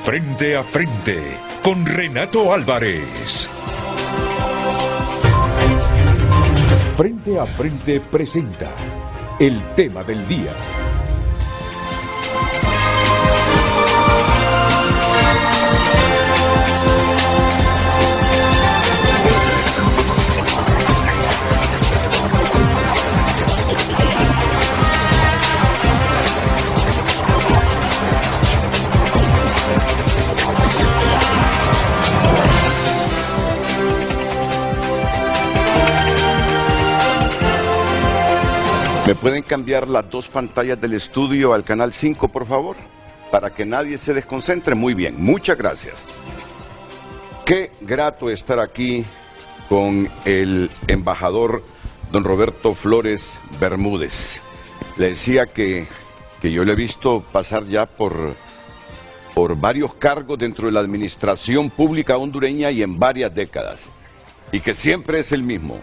Frente a Frente con Renato Álvarez. Frente a Frente presenta el tema del día. ¿Me pueden cambiar las dos pantallas del estudio al canal 5, por favor? Para que nadie se desconcentre. Muy bien, muchas gracias. Qué grato estar aquí con el embajador don Roberto Flores Bermúdez. Le decía que yo lo he visto pasar ya por varios cargos dentro de la administración pública hondureña y en varias décadas. Y que siempre es el mismo.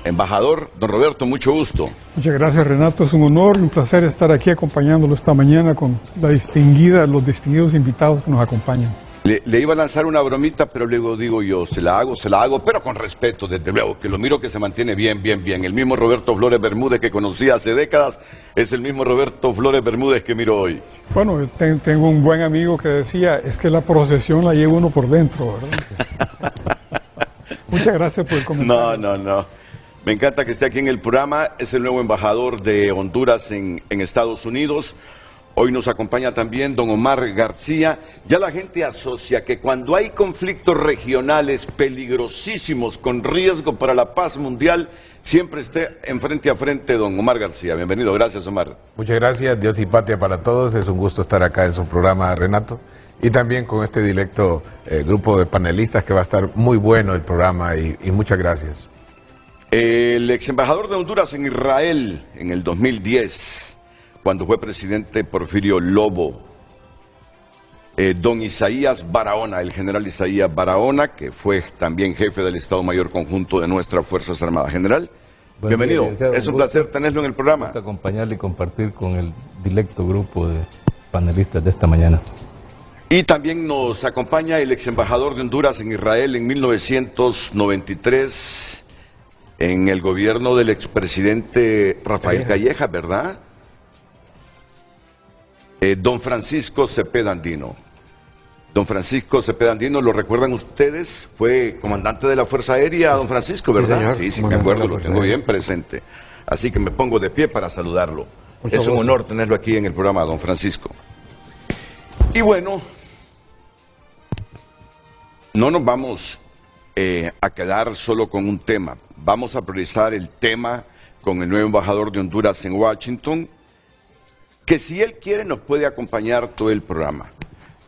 Embajador, don Roberto, mucho gusto. Muchas gracias, Renato. Es un honor y un placer estar aquí acompañándolo esta mañana con los distinguidos invitados que nos acompañan. Le iba a lanzar una bromita, pero luego digo yo, se la hago, pero con respeto, desde luego, que lo miro que se mantiene bien. El mismo Roberto Flores Bermúdez que conocí hace décadas, es el mismo Roberto Flores Bermúdez que miro hoy. Bueno, tengo un buen amigo que decía, es que la procesión la lleva uno por dentro, ¿verdad? Muchas gracias por el comentario. No. Me encanta que esté aquí en el programa, es el nuevo embajador de Honduras en Estados Unidos. Hoy nos acompaña también don Omar García. Ya la gente asocia que cuando hay conflictos regionales peligrosísimos con riesgo para la paz mundial, siempre esté en frente a frente don Omar García. Bienvenido, gracias Omar. Muchas gracias, Dios y patria para todos. Es un gusto estar acá en su programa, Renato. Y también con este directo grupo de panelistas que va a estar muy bueno el programa y muchas gracias. El ex embajador de Honduras en Israel en el 2010, cuando fue presidente Porfirio Lobo, don Isaías Barahona, el general Isaías Barahona, que fue también jefe del Estado Mayor Conjunto de nuestras Fuerzas Armadas. General, bienvenido, es un placer tenerlo en el programa. Me gusta acompañarle y compartir con el directo grupo de panelistas de esta mañana. Y también nos acompaña el ex embajador de Honduras en Israel en 1993, en el gobierno del expresidente Rafael Calleja, ¿verdad? Don Francisco Cepeda Andino. Don Francisco Cepeda Andino, ¿lo recuerdan ustedes? Fue comandante de la Fuerza Aérea, don Francisco, ¿verdad? Sí, me acuerdo, lo tengo bien presente. Así que me pongo de pie para saludarlo. Es un honor tenerlo aquí en el programa, don Francisco. Y bueno, no nos vamos a quedar solo con un tema. Vamos a priorizar el tema con el nuevo embajador de Honduras en Washington, que si él quiere nos puede acompañar todo el programa,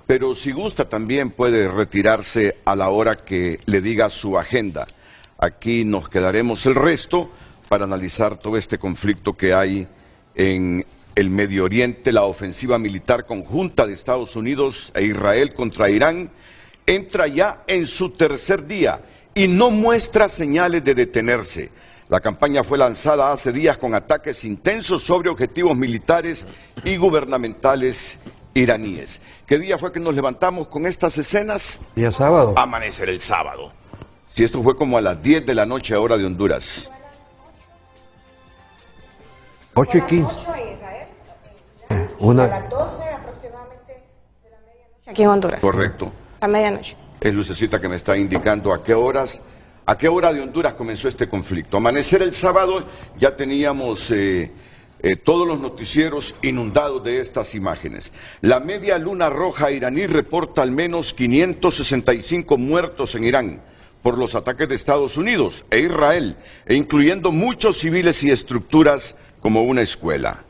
pero si gusta también puede retirarse a la hora que le diga su agenda. Aquí nos quedaremos el resto para analizar todo este conflicto que hay en el Medio Oriente. La ofensiva militar conjunta de Estados Unidos e Israel contra Irán entra ya en su tercer día y no muestra señales de detenerse. La campaña fue lanzada hace días con ataques intensos sobre objetivos militares y gubernamentales iraníes. ¿Qué día fue que nos levantamos con estas escenas? Día sábado. Amanecer el sábado. Si esto fue como a las 10 de la noche, hora de Honduras. 8:15. A las 12 aproximadamente de la medianoche aquí en Honduras. Correcto. A medianoche. Es Lucecita que me está indicando a qué hora de Honduras comenzó este conflicto. Amanecer el sábado ya teníamos todos los noticieros inundados de estas imágenes. La Media Luna Roja iraní reporta al menos 565 muertos en Irán por los ataques de Estados Unidos e Israel, incluyendo muchos civiles y estructuras como una escuela.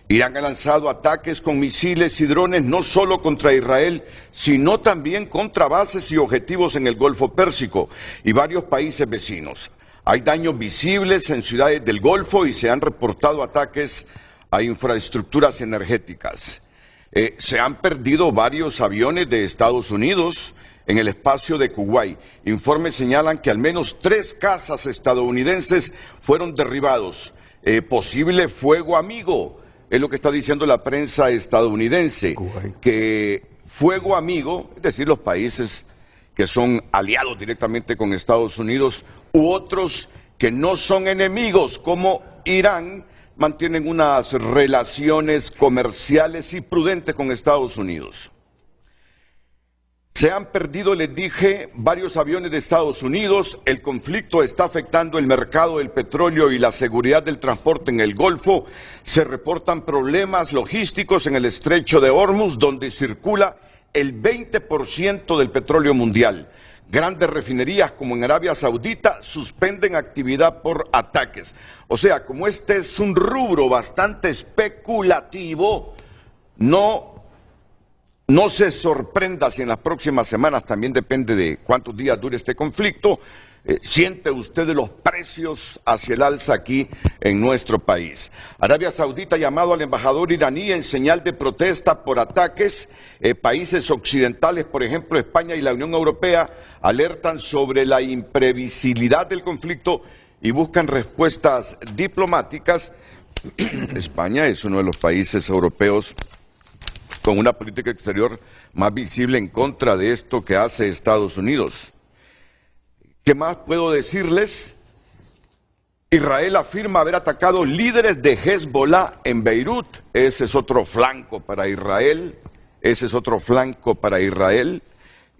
Irán ha lanzado ataques con misiles y drones no solo contra Israel, sino también contra bases y objetivos en el Golfo Pérsico y varios países vecinos. Hay daños visibles en ciudades del Golfo y se han reportado ataques a infraestructuras energéticas. Se han perdido varios aviones de Estados Unidos en el espacio de Kuwait. Informes señalan que al menos 3 cazas estadounidenses fueron derribados. Posible fuego amigo. Es lo que está diciendo la prensa estadounidense, que fuego amigo, es decir, los países que son aliados directamente con Estados Unidos, u otros que no son enemigos, como Irán, mantienen unas relaciones comerciales y prudentes con Estados Unidos. Se han perdido, les dije, varios aviones de Estados Unidos. El conflicto está afectando el mercado del petróleo y la seguridad del transporte en el Golfo. Se reportan problemas logísticos en el estrecho de Hormuz, donde circula el 20% del petróleo mundial. Grandes refinerías como en Arabia Saudita suspenden actividad por ataques. O sea, como este es un rubro bastante especulativo, no se sorprenda si en las próximas semanas, también depende de cuántos días dure este conflicto, siente usted los precios hacia el alza aquí en nuestro país. Arabia Saudita ha llamado al embajador iraní en señal de protesta por ataques. Países occidentales, por ejemplo España y la Unión Europea, alertan sobre la imprevisibilidad del conflicto y buscan respuestas diplomáticas. España es uno de los países europeos con una política exterior más visible en contra de esto que hace Estados Unidos. ¿Qué más puedo decirles? Israel afirma haber atacado líderes de Hezbollah en Beirut. Ese es otro flanco para Israel.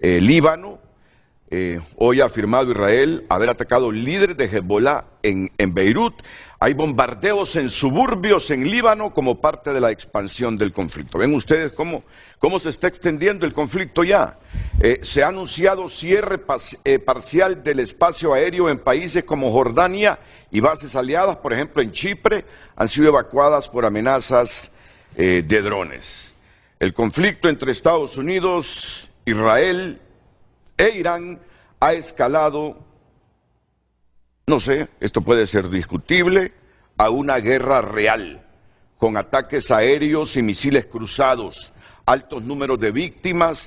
Líbano. Hoy ha afirmado Israel haber atacado líderes de Hezbollah en Beirut. Hay bombardeos en suburbios en Líbano como parte de la expansión del conflicto. ¿Ven ustedes cómo se está extendiendo el conflicto ya? Se ha anunciado cierre parcial del espacio aéreo en países como Jordania y bases aliadas, por ejemplo en Chipre, han sido evacuadas por amenazas de drones. El conflicto entre Estados Unidos, Israel e Irán ha escalado, no sé, esto puede ser discutible, a una guerra real, con ataques aéreos y misiles cruzados, altos números de víctimas,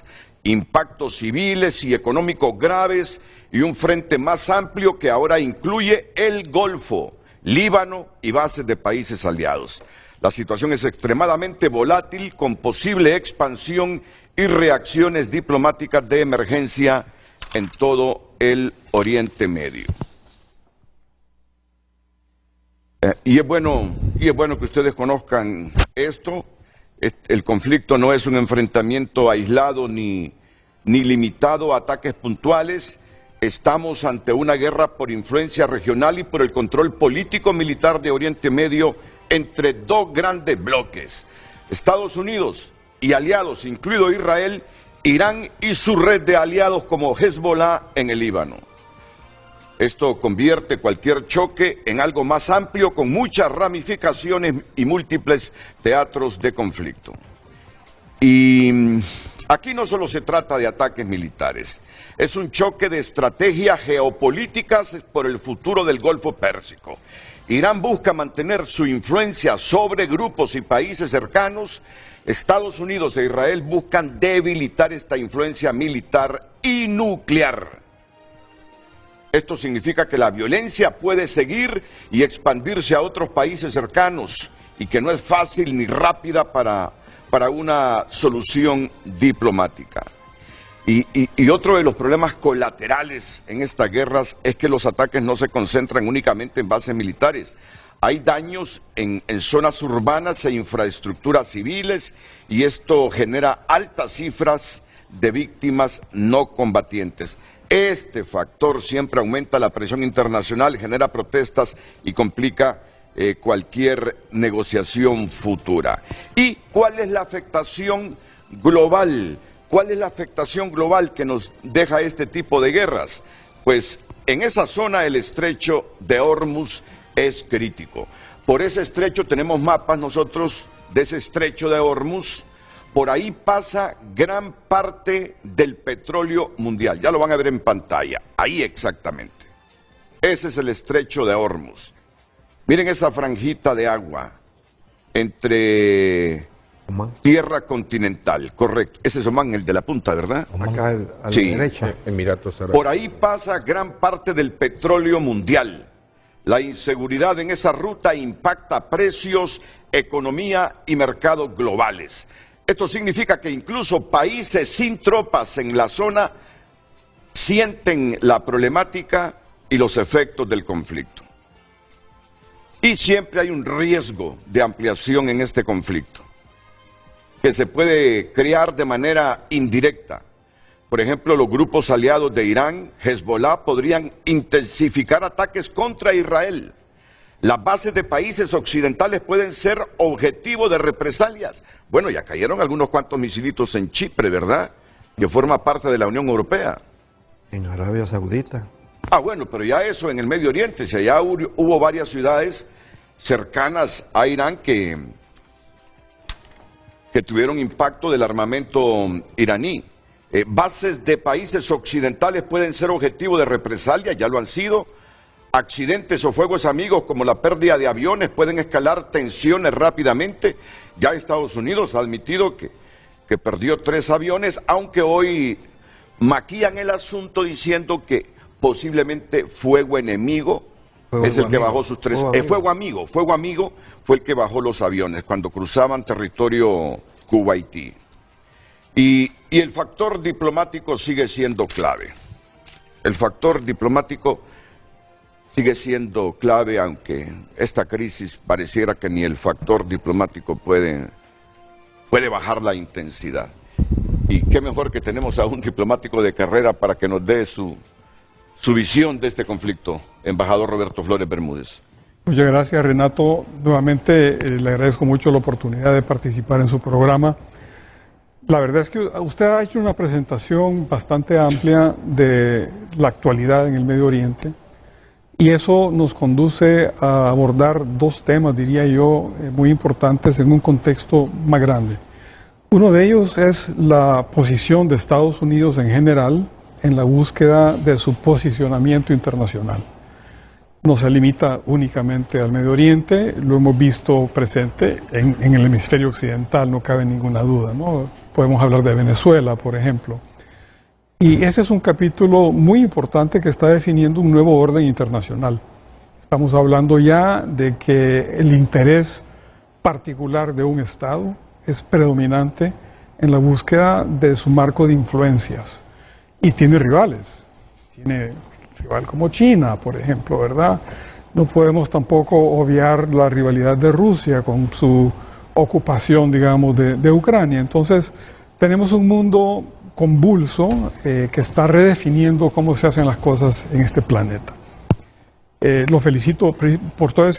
impactos civiles y económicos graves y un frente más amplio que ahora incluye el Golfo, Líbano y bases de países aliados. La situación es extremadamente volátil, con posible expansión y reacciones diplomáticas de emergencia en todo el Oriente Medio. Y es bueno que ustedes conozcan esto. El conflicto no es un enfrentamiento aislado ni limitado a ataques puntuales. Estamos ante una guerra por influencia regional y por el control político-militar de Oriente Medio entre dos grandes bloques, Estados Unidos y aliados, incluido Israel, Irán y su red de aliados como Hezbollah en el Líbano. Esto convierte cualquier choque en algo más amplio, con muchas ramificaciones y múltiples teatros de conflicto. Y aquí no solo se trata de ataques militares, es un choque de estrategias geopolíticas por el futuro del Golfo Pérsico. Irán busca mantener su influencia sobre grupos y países cercanos. Estados Unidos e Israel buscan debilitar esta influencia militar y nuclear. Esto significa que la violencia puede seguir y expandirse a otros países cercanos y que no es fácil ni rápida para una solución diplomática. Y otro de los problemas colaterales en estas guerras es que los ataques no se concentran únicamente en bases militares. Hay daños en zonas urbanas e infraestructuras civiles y esto genera altas cifras de víctimas no combatientes. Este factor siempre aumenta la presión internacional, genera protestas y complica cualquier negociación futura. ¿Y cuál es la afectación global? ¿Cuál es la afectación global que nos deja este tipo de guerras? Pues en esa zona el estrecho de Hormuz es crítico. Por ese estrecho tenemos mapas nosotros de ese estrecho de Hormuz. Por ahí pasa gran parte del petróleo mundial. Ya lo van a ver en pantalla. Ahí exactamente. Ese es el estrecho de Hormuz. Miren esa franjita de agua entre tierra continental. Correcto. Ese es Omán, el de la punta, ¿verdad? Acá a la Sí. derecha. Emiratos Árabes. Por ahí pasa gran parte del petróleo mundial. La inseguridad en esa ruta impacta precios, economía y mercados globales. Esto significa que incluso países sin tropas en la zona sienten la problemática y los efectos del conflicto. Y siempre hay un riesgo de ampliación en este conflicto, que se puede crear de manera indirecta. Por ejemplo, los grupos aliados de Irán, Hezbollah, podrían intensificar ataques contra Israel. Las bases de países occidentales pueden ser objetivo de represalias. Bueno, ya cayeron algunos cuantos misilitos en Chipre, ¿verdad? Que forma parte de la Unión Europea. En Arabia Saudita. Ah, bueno, pero ya eso en el Medio Oriente, si allá hubo varias ciudades cercanas a Irán que tuvieron impacto del armamento iraní. Bases de países occidentales pueden ser objetivo de represalia, ya lo han sido. Accidentes o fuegos amigos como la pérdida de aviones pueden escalar tensiones rápidamente. Ya Estados Unidos ha admitido que perdió 3 aviones, aunque hoy maquillan el asunto diciendo que posiblemente fuego enemigo es el que bajó sus 3. Fuego amigo fue el que bajó los aviones cuando cruzaban territorio Kuwaití. Y el factor diplomático sigue siendo clave. El factor diplomático sigue siendo clave, aunque esta crisis pareciera que ni el factor diplomático puede bajar la intensidad. Y qué mejor que tenemos a un diplomático de carrera para que nos dé su visión de este conflicto, embajador Roberto Flores Bermúdez. Muchas gracias, Renato. Nuevamente le agradezco mucho la oportunidad de participar en su programa. La verdad es que usted ha hecho una presentación bastante amplia de la actualidad en el Medio Oriente y eso nos conduce a abordar 2 temas, diría yo, muy importantes en un contexto más grande. Uno de ellos es la posición de Estados Unidos en general en la búsqueda de su posicionamiento internacional. No se limita únicamente al Medio Oriente, lo hemos visto presente en el hemisferio occidental, no cabe ninguna duda, ¿no? Podemos hablar de Venezuela, por ejemplo. Y ese es un capítulo muy importante que está definiendo un nuevo orden internacional. Estamos hablando ya de que el interés particular de un Estado es predominante en la búsqueda de su marco de influencias. Y tiene rivales, tiene rival como China, por ejemplo, ¿verdad? No podemos tampoco obviar la rivalidad de Rusia con su ocupación, digamos, de Ucrania. Entonces, tenemos un mundo convulso que está redefiniendo cómo se hacen las cosas en este planeta. Lo felicito por todos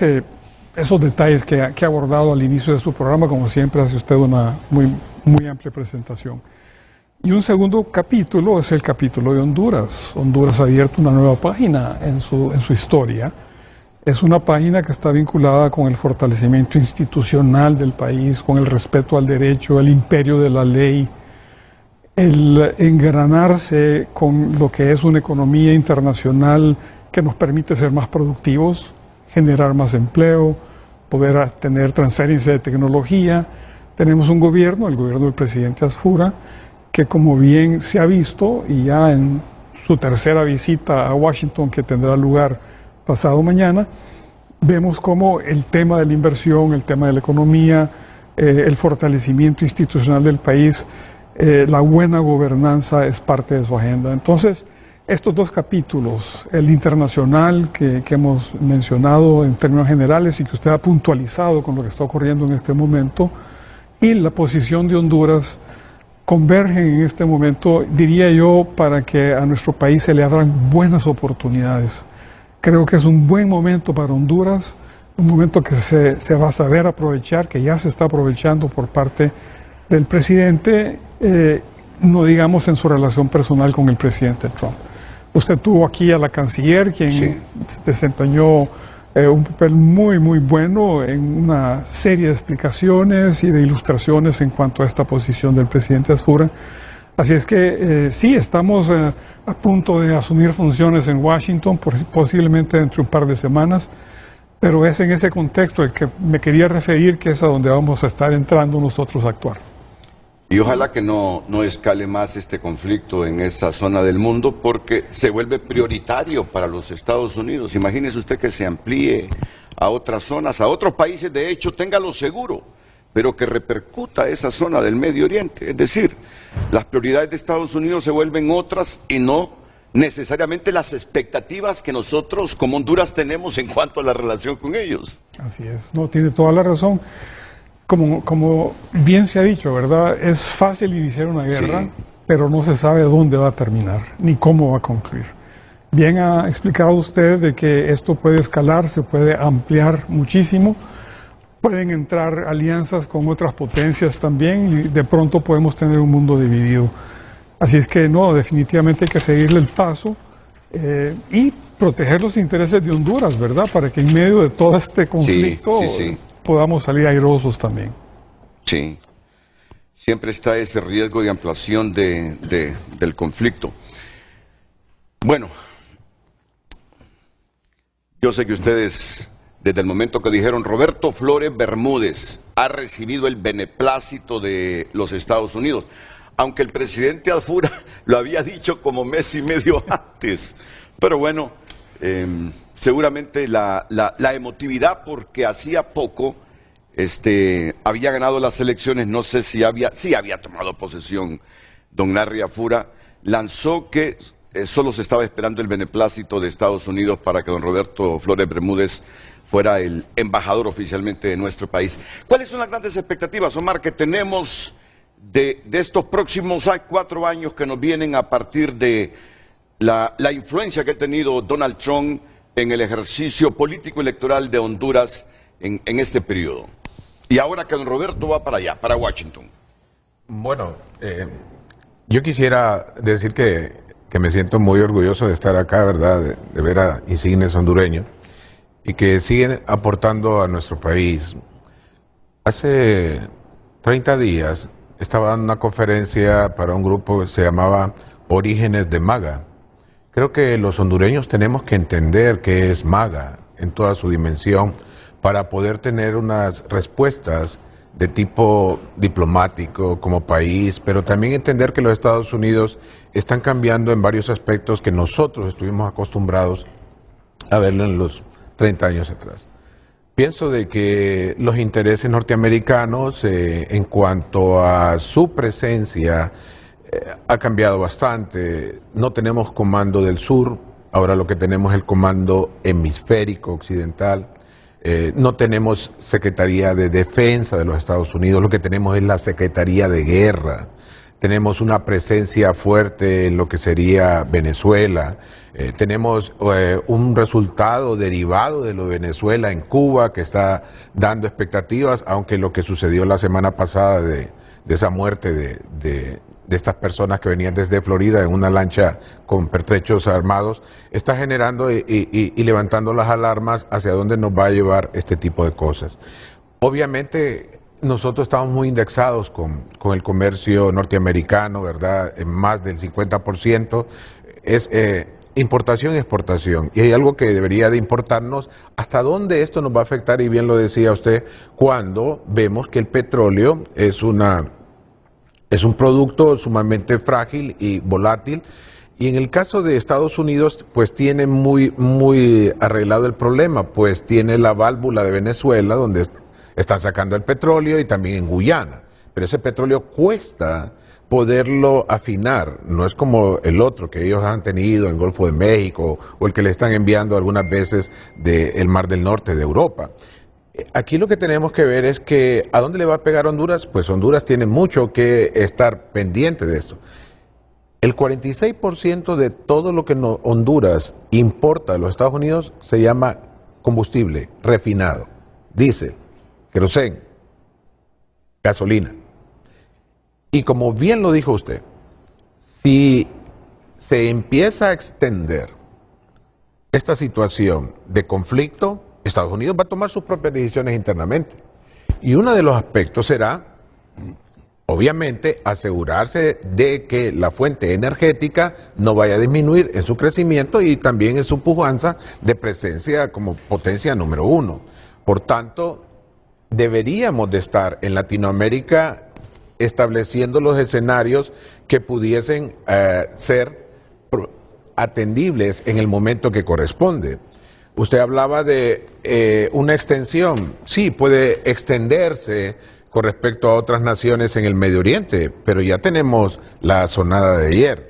esos detalles que ha abordado al inicio de su programa. Como siempre, hace usted una muy amplia presentación. Y un segundo capítulo es el capítulo de Honduras. Honduras ha abierto una nueva página en su historia. Es una página que está vinculada con el fortalecimiento institucional del país, con el respeto al derecho, el imperio de la ley, el engranarse con lo que es una economía internacional que nos permite ser más productivos, generar más empleo, poder tener transferencia de tecnología. Tenemos un gobierno, el gobierno del presidente Asfura, que como bien se ha visto, y ya en su tercera visita a Washington, que tendrá lugar pasado mañana, vemos como el tema de la inversión, el tema de la economía, el fortalecimiento institucional del país, la buena gobernanza es parte de su agenda. Entonces, estos 2 capítulos, el internacional que hemos mencionado en términos generales y que usted ha puntualizado con lo que está ocurriendo en este momento, y la posición de Honduras, convergen en este momento, diría yo, para que a nuestro país se le abran buenas oportunidades. Creo que es un buen momento para Honduras, un momento que se va a saber aprovechar, que ya se está aprovechando por parte del presidente, no digamos en su relación personal con el presidente Trump. Usted tuvo aquí a la canciller, quien desempeñó un papel muy bueno en una serie de explicaciones y de ilustraciones en cuanto a esta posición del presidente Asfura. Así es que sí, estamos a punto de asumir funciones en Washington, posiblemente dentro de un par de semanas, pero es en ese contexto el que me quería referir, que es a donde vamos a estar entrando nosotros a actuar. Y ojalá que no escale más este conflicto en esa zona del mundo, porque se vuelve prioritario para los Estados Unidos. Imagínese usted que se amplíe a otras zonas, a otros países. De hecho, téngalo seguro, pero que repercuta a esa zona del Medio Oriente. Es decir, las prioridades de Estados Unidos se vuelven otras y no necesariamente las expectativas que nosotros como Honduras tenemos en cuanto a la relación con ellos. Así es, no, tiene toda la razón. Como bien se ha dicho, ¿verdad? Es fácil iniciar una guerra, Sí. pero no se sabe dónde va a terminar, ni cómo va a concluir. Bien ha explicado usted de que esto puede escalar, se puede ampliar muchísimo, pueden entrar alianzas con otras potencias también, y de pronto podemos tener un mundo dividido. Así es que no, definitivamente hay que seguirle el paso y proteger los intereses de Honduras, ¿verdad? Para que en medio de todo este conflicto sí. podamos salir airosos también. Sí, siempre está ese riesgo de ampliación del conflicto. Bueno, yo sé que ustedes, desde el momento que dijeron Roberto Flores Bermúdez ha recibido el beneplácito de los Estados Unidos, aunque el presidente Alfura lo había dicho como mes y medio antes, pero bueno, seguramente la emotividad, porque hacía poco había ganado las elecciones, no sé si había tomado posesión don Larry Alfura, lanzó que solo se estaba esperando el beneplácito de Estados Unidos para que don Roberto Flores Bermúdez fuera el embajador oficialmente de nuestro país. ¿Cuáles son las grandes expectativas, Omar, que tenemos de estos próximos 4 años que nos vienen a partir de la influencia que ha tenido Donald Trump en el ejercicio político electoral de Honduras en este periodo? Y ahora que don Roberto va para allá, para Washington. Bueno, yo quisiera decir que me siento muy orgulloso de estar acá, ¿verdad? De ver a insignes hondureños y que siguen aportando a nuestro país. Hace 30 días estaba en una conferencia para un grupo que se llamaba Orígenes de MAGA. Creo que los hondureños tenemos que entender qué es MAGA en toda su dimensión para poder tener unas respuestas de tipo diplomático como país, pero también entender que los Estados Unidos están cambiando en varios aspectos que nosotros estuvimos acostumbrados a verlo en los 30 años atrás. Pienso de que los intereses norteamericanos en cuanto a su presencia ha cambiado bastante. No tenemos comando del sur, ahora lo que tenemos es el comando hemisférico occidental. No tenemos Secretaría de Defensa de los Estados Unidos, lo que tenemos es la Secretaría de Guerra. Tenemos una presencia fuerte en lo que sería Venezuela. Tenemos un resultado derivado de lo de Venezuela en Cuba que está dando expectativas, aunque lo que sucedió la semana pasada de esa muerte de estas personas que venían desde Florida en una lancha con pertrechos armados, está generando y levantando las alarmas hacia dónde nos va a llevar este tipo de cosas. Obviamente nosotros estamos muy indexados con el comercio norteamericano, ¿verdad? En más del 50% es importación y exportación. Y hay algo que debería de importarnos, hasta dónde esto nos va a afectar, y bien lo decía usted, cuando vemos que el petróleo es un producto sumamente frágil y volátil, y en el caso de Estados Unidos pues tiene muy arreglado el problema, pues tiene la válvula de Venezuela donde están sacando el petróleo, y también en Guyana, pero ese petróleo cuesta poderlo afinar, no es como el otro que ellos han tenido en el Golfo de México o el que le están enviando algunas veces del Mar del Norte de Europa. Aquí lo que tenemos que ver es que ¿a dónde le va a pegar Honduras? Pues Honduras tiene mucho que estar pendiente de eso. El 46% de todo lo que Honduras importa a los Estados Unidos se llama combustible refinado, diésel, querosén, gasolina. Y como bien lo dijo usted, si se empieza a extender esta situación de conflicto, Estados Unidos va a tomar sus propias decisiones internamente. Y uno de los aspectos será, obviamente, asegurarse de que la fuente energética no vaya a disminuir en su crecimiento y también en su pujanza de presencia como potencia número 1. Por tanto, deberíamos de estar en Latinoamérica estableciendo los escenarios que pudiesen ser atendibles en el momento que corresponde. Usted hablaba de una extensión, sí, puede extenderse con respecto a otras naciones en el Medio Oriente, pero ya tenemos la sonada de ayer,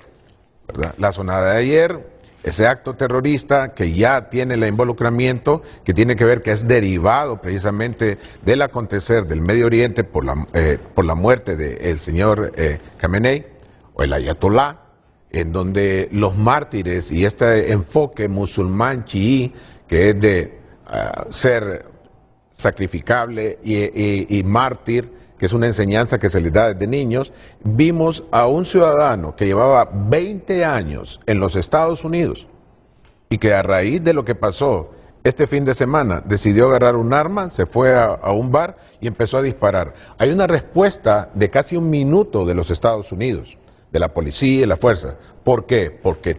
¿verdad? La sonada de ayer, ese acto terrorista que ya tiene el involucramiento, que tiene que ver, que es derivado precisamente del acontecer del Medio Oriente por la muerte del señor Khamenei, o el Ayatolá, en donde los mártires y este enfoque musulmán chií, que es de ser sacrificable y mártir, que es una enseñanza que se les da desde niños, vimos a un ciudadano que llevaba 20 años en los Estados Unidos y que a raíz de lo que pasó este fin de semana decidió agarrar un arma, se fue a un bar y empezó a disparar. Hay una respuesta de casi 1 minuto de los Estados Unidos, de la policía y la fuerza. ¿Por qué? Porque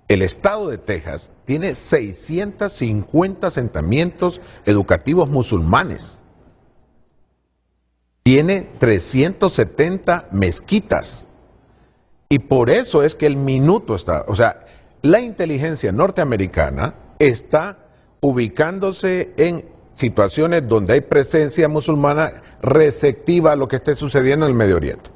el estado de Texas tiene 650 asentamientos educativos musulmanes. Tiene 370 mezquitas. Y por eso es que el minuto está... O sea, la inteligencia norteamericana está ubicándose en situaciones donde hay presencia musulmana receptiva a lo que esté sucediendo en el Medio Oriente.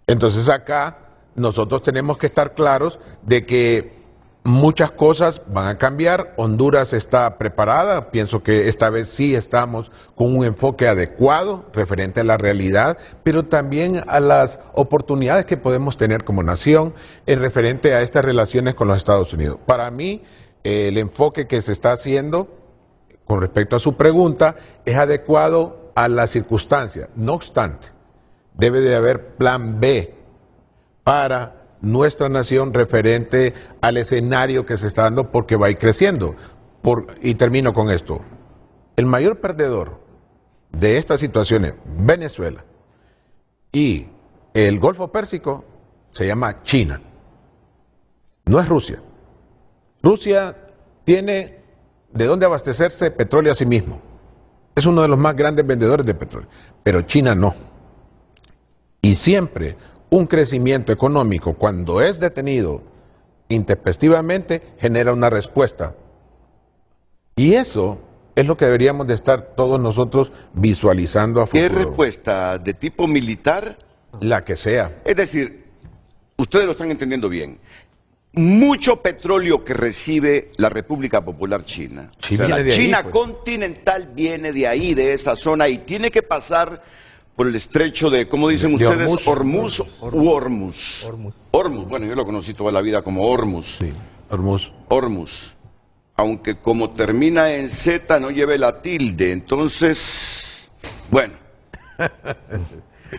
Entonces acá nosotros tenemos que estar claros de que muchas cosas van a cambiar. Honduras está preparada, pienso que esta vez sí estamos con un enfoque adecuado referente a la realidad, pero también a las oportunidades que podemos tener como nación en referente a estas relaciones con los Estados Unidos. Para mí, el enfoque que se está haciendo con respecto a su pregunta es adecuado a las circunstancias. No obstante, debe de haber plan B para nuestra nación referente al escenario que se está dando, porque va a ir creciendo. Y termino con esto. El mayor perdedor de estas situaciones, Venezuela y el Golfo Pérsico, se llama China. No es Rusia. Rusia tiene de dónde abastecerse petróleo a sí mismo. Es uno de los más grandes vendedores de petróleo. Pero China no. Y siempre un crecimiento económico, cuando es detenido intempestivamente, genera una respuesta. Y eso es lo que deberíamos de estar todos nosotros visualizando a futuro. ¿Qué respuesta? ¿De tipo militar? La que sea. Es decir, ustedes lo están entendiendo bien. Mucho petróleo que recibe la República Popular China. Sí, o sea, la China ahí, pues. continental viene de ahí, de esa zona, y tiene que pasar por el estrecho de, ¿cómo dicen ustedes? Hormuz u Hormuz. Hormuz, bueno, yo lo conocí toda la vida como Hormuz. Sí, Hormuz. Hormuz. Aunque como termina en Z no lleve la tilde, entonces, bueno.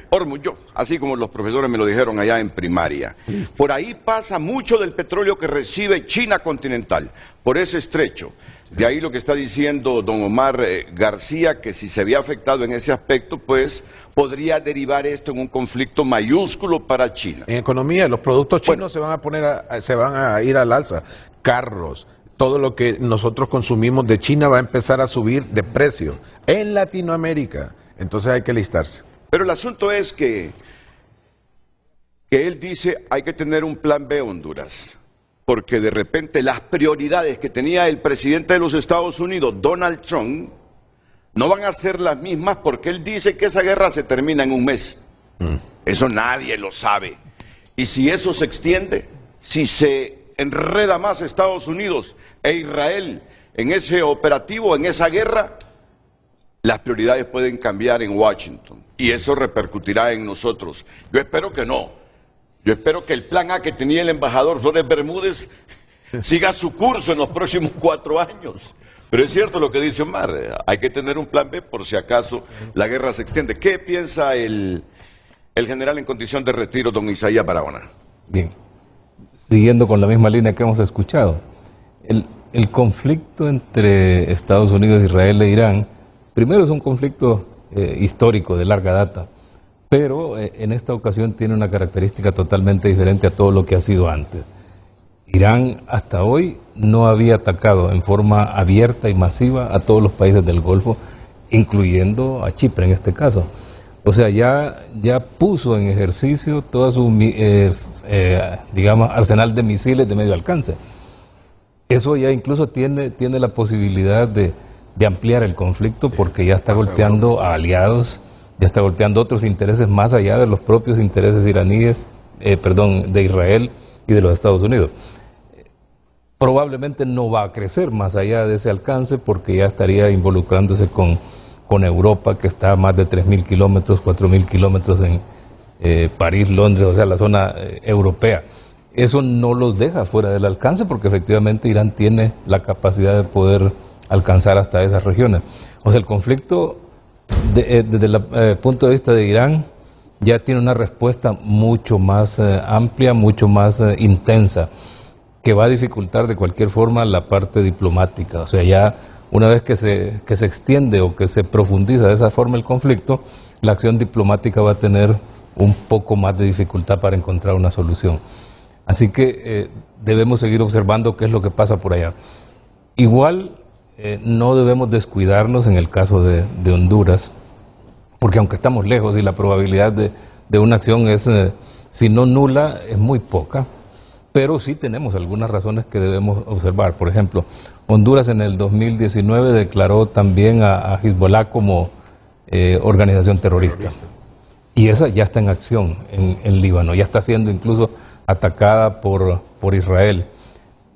Hormuz, así como los profesores me lo dijeron allá en primaria. Por ahí pasa mucho del petróleo que recibe China continental, por ese estrecho. De ahí lo que está diciendo don Omar García, que si se había afectado en ese aspecto, pues podría derivar esto en un conflicto mayúsculo para China. En economía, los productos chinos se van a ir al alza. Carros, todo lo que nosotros consumimos de China va a empezar a subir de precio en Latinoamérica. Entonces hay que listarse. Pero el asunto es que él dice hay que tener un plan B Honduras, porque de repente las prioridades que tenía el presidente de los Estados Unidos, Donald Trump, no van a ser las mismas, porque él dice que esa guerra se termina en un mes. Eso nadie lo sabe. Y si eso se extiende, si se enreda más Estados Unidos e Israel en ese operativo, en esa guerra, las prioridades pueden cambiar en Washington y eso repercutirá en nosotros. Yo espero que no. Yo espero que el plan A que tenía el embajador Flores Bermúdez siga su curso en los próximos 4 años. Pero es cierto lo que dice Omar, hay que tener un plan B por si acaso la guerra se extiende. ¿Qué piensa el general en condición de retiro, don Isaías Barahona? Bien, siguiendo con la misma línea que hemos escuchado, el conflicto entre Estados Unidos, Israel e Irán, primero es un conflicto histórico de larga data, pero en esta ocasión tiene una característica totalmente diferente a todo lo que ha sido antes. Irán hasta hoy no había atacado en forma abierta y masiva a todos los países del Golfo, incluyendo a Chipre en este caso. O sea, ya puso en ejercicio toda su, digamos, arsenal de misiles de medio alcance. Eso ya incluso tiene la posibilidad de ampliar el conflicto, porque ya está golpeando a aliados ya está golpeando otros intereses más allá de los propios intereses iraníes, de Israel y de los Estados Unidos. Probablemente no va a crecer más allá de ese alcance porque ya estaría involucrándose con Europa, que está a más de 3.000 kilómetros, 4.000 kilómetros en París, Londres, o sea, la zona europea. Eso no los deja fuera del alcance porque efectivamente Irán tiene la capacidad de poder alcanzar hasta esas regiones. O sea, el conflicto desde el punto de vista de Irán ya tiene una respuesta mucho más amplia, mucho más intensa, que va a dificultar de cualquier forma la parte diplomática. O sea, ya una vez que se extiende o que se profundiza de esa forma el conflicto, la acción diplomática va a tener un poco más de dificultad para encontrar una solución. Así que debemos seguir observando qué es lo que pasa por allá. Igual no debemos descuidarnos en el caso de Honduras, porque aunque estamos lejos y la probabilidad de una acción es, si no nula, es muy poca, pero sí tenemos algunas razones que debemos observar. Por ejemplo, Honduras en el 2019 declaró también a Hezbollah como organización terrorista. Y esa ya está en acción en Líbano, ya está siendo incluso atacada por Israel.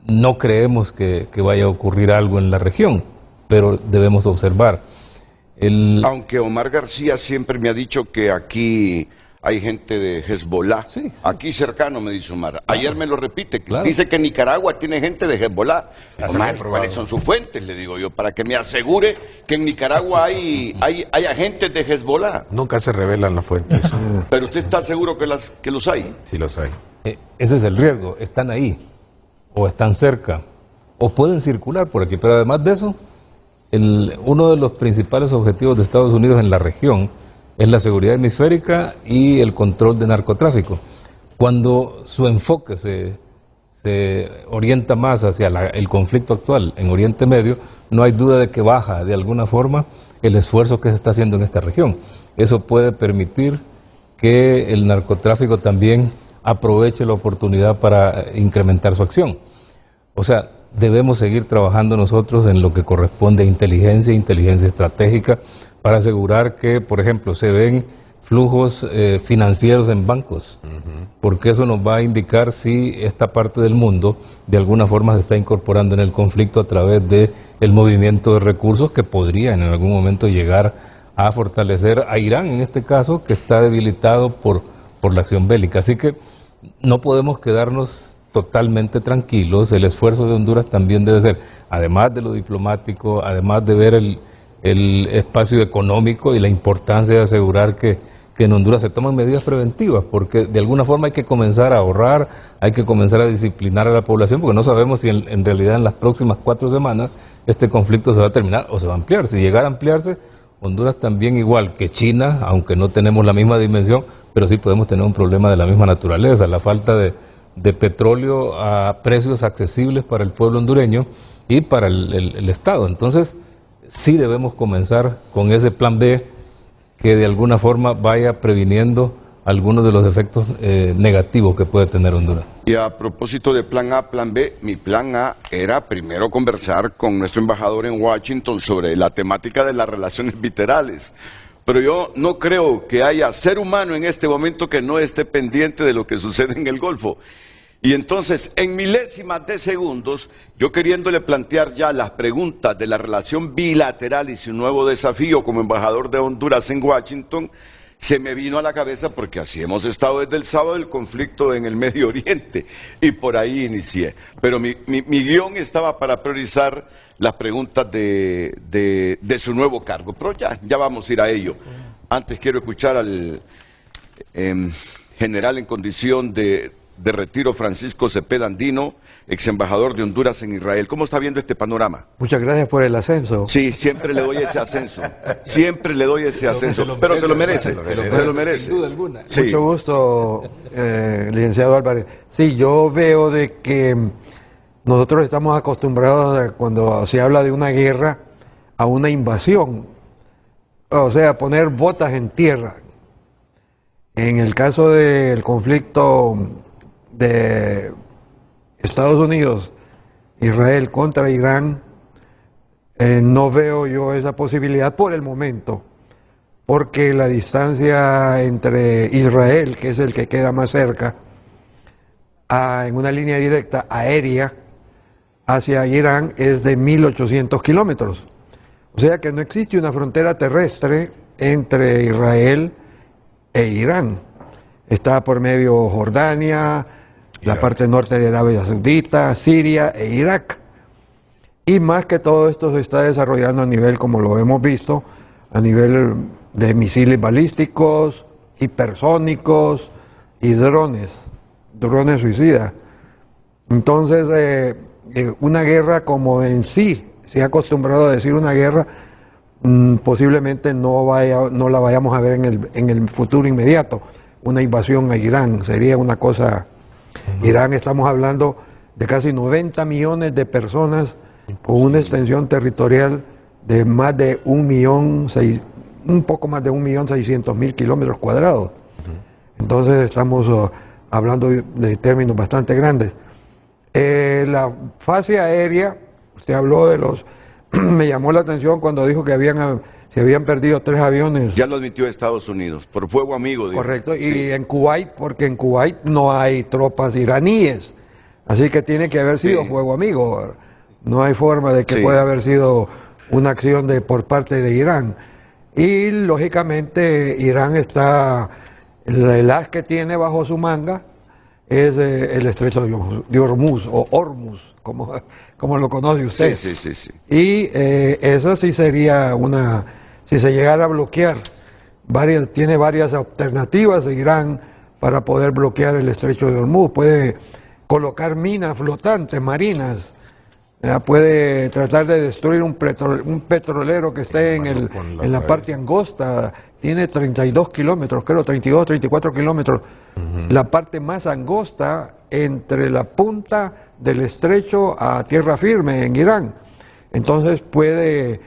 No creemos que vaya a ocurrir algo en la región, pero debemos observar. Aunque Omar García siempre me ha dicho que aquí hay gente de Hezbollah, sí. Aquí cercano, me dice Omar. Ayer me lo repite, que Claro. dice que Nicaragua tiene gente de Hezbollah. Omar, es ¿cuáles son sus fuentes? Le digo yo, para que me asegure que en Nicaragua hay agentes de Hezbollah. Nunca se revelan las fuentes. Pero usted está seguro que los hay. Sí los hay. Ese es el riesgo, están ahí, o están cerca, o pueden circular por aquí. Pero además de eso, uno de los principales objetivos de Estados Unidos en la región es la seguridad hemisférica y el control de narcotráfico. Cuando su enfoque se orienta más hacia el conflicto actual en Oriente Medio, no hay duda de que baja de alguna forma el esfuerzo que se está haciendo en esta región. Eso puede permitir que el narcotráfico también aproveche la oportunidad para incrementar su acción. O sea, debemos seguir trabajando nosotros en lo que corresponde a inteligencia estratégica, para asegurar que, por ejemplo, se ven flujos financieros en bancos, porque eso nos va a indicar si esta parte del mundo de alguna forma se está incorporando en el conflicto a través de el movimiento de recursos que podrían en algún momento llegar a fortalecer a Irán, en este caso, que está debilitado por la acción bélica. Así que no podemos quedarnos totalmente tranquilos. El esfuerzo de Honduras también debe ser, además de lo diplomático, además de ver el espacio económico y la importancia de asegurar que en Honduras se toman medidas preventivas, porque de alguna forma hay que comenzar a ahorrar, hay que comenzar a disciplinar a la población, porque no sabemos si en realidad en las próximas 4 semanas este conflicto se va a terminar o se va a ampliar. Si llegara a ampliarse, Honduras también, igual que China, aunque no tenemos la misma dimensión, pero sí podemos tener un problema de la misma naturaleza, la falta de petróleo a precios accesibles para el pueblo hondureño y para el Estado. Entonces, sí debemos comenzar con ese plan B que de alguna forma vaya previniendo algunos de los efectos negativos que puede tener Honduras. Y a propósito de plan A, plan B, mi plan A era primero conversar con nuestro embajador en Washington sobre la temática de las relaciones bilaterales. Pero yo no creo que haya ser humano en este momento que no esté pendiente de lo que sucede en el Golfo. Y entonces, en milésimas de segundos, yo queriéndole plantear ya las preguntas de la relación bilateral y su nuevo desafío como embajador de Honduras en Washington, se me vino a la cabeza, porque así hemos estado desde el sábado, el conflicto en el Medio Oriente, y por ahí inicié. Pero mi guión estaba para priorizar las preguntas de su nuevo cargo, pero ya vamos a ir a ello. Antes quiero escuchar al general en condición de retiro, Francisco Cepeda Andino, ex embajador de Honduras en Israel. ¿Cómo está viendo este panorama? Muchas gracias por el ascenso. Sí, siempre le doy ese ascenso. Siempre le doy ese ascenso. Pero se lo merece. Se lo merece. Sin duda alguna. Sí. Mucho gusto, licenciado Álvarez. Sí, yo veo de que nosotros estamos acostumbrados cuando se habla de una guerra a una invasión. O sea, poner botas en tierra. En el caso del conflicto de Estados Unidos, Israel contra Irán, no veo yo esa posibilidad por el momento. porque la distancia entre Israel, que es el que queda más cerca, en una línea directa aérea hacia Irán es de 1.800 kilómetros. O sea que no existe una frontera terrestre entre Israel e Irán. Está por medio Jordania, la parte norte de Arabia Saudita, Siria e Irak. Y más que todo esto se está desarrollando a nivel, como lo hemos visto, a nivel de misiles balísticos, hipersónicos y drones suicidas. Entonces, una guerra como en sí, se ha acostumbrado a decir una guerra, posiblemente no la vayamos a ver en el futuro inmediato. Una invasión a Irán sería una cosa. Irán, estamos hablando de casi 90 millones de personas con una extensión territorial de más de un poco más de 1.600.000 kilómetros cuadrados. Entonces estamos hablando de términos bastante grandes. La fase aérea, usted habló de los, me llamó la atención cuando dijo que se habían perdido 3 aviones. Ya lo admitió Estados Unidos, por fuego amigo. Digo. Correcto, y en Kuwait, porque en Kuwait no hay tropas iraníes, así que tiene que haber sido fuego amigo. No hay forma de que pueda haber sido una acción por parte de Irán. Y lógicamente Irán el as que tiene bajo su manga es el estrecho de Hormuz, o Hormuz, como lo conoce usted. Sí. Y eso sí sería si se llegara a bloquear, tiene varias alternativas de Irán para poder bloquear el estrecho de Hormuz. Puede colocar minas flotantes, marinas, puede tratar de destruir un petrolero que esté en la parte angosta. Tiene 32 kilómetros, creo, 32, 34 kilómetros, la parte más angosta entre la punta del estrecho a tierra firme en Irán. Entonces puede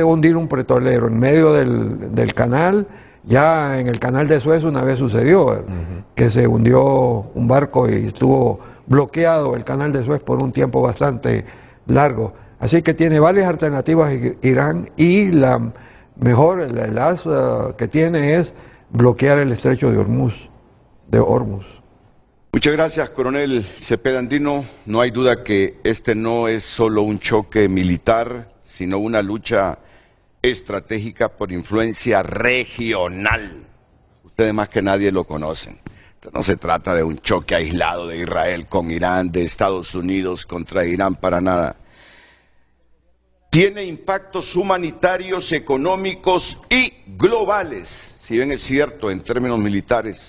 hundir un petrolero en medio del canal. Ya en el canal de Suez una vez sucedió que se hundió un barco y estuvo bloqueado el canal de Suez por un tiempo bastante largo. Así que tiene varias alternativas Irán, y la mejor, el as que tiene es bloquear el estrecho de Hormuz. Muchas gracias, coronel Cepeda Andino. No hay duda que este no es solo un choque militar, sino una lucha estratégica por influencia regional. Ustedes más que nadie lo conocen. No se trata de un choque aislado de Israel con Irán, de Estados Unidos contra Irán, para nada. Tiene impactos humanitarios, económicos y globales. Si bien es cierto, en términos militares,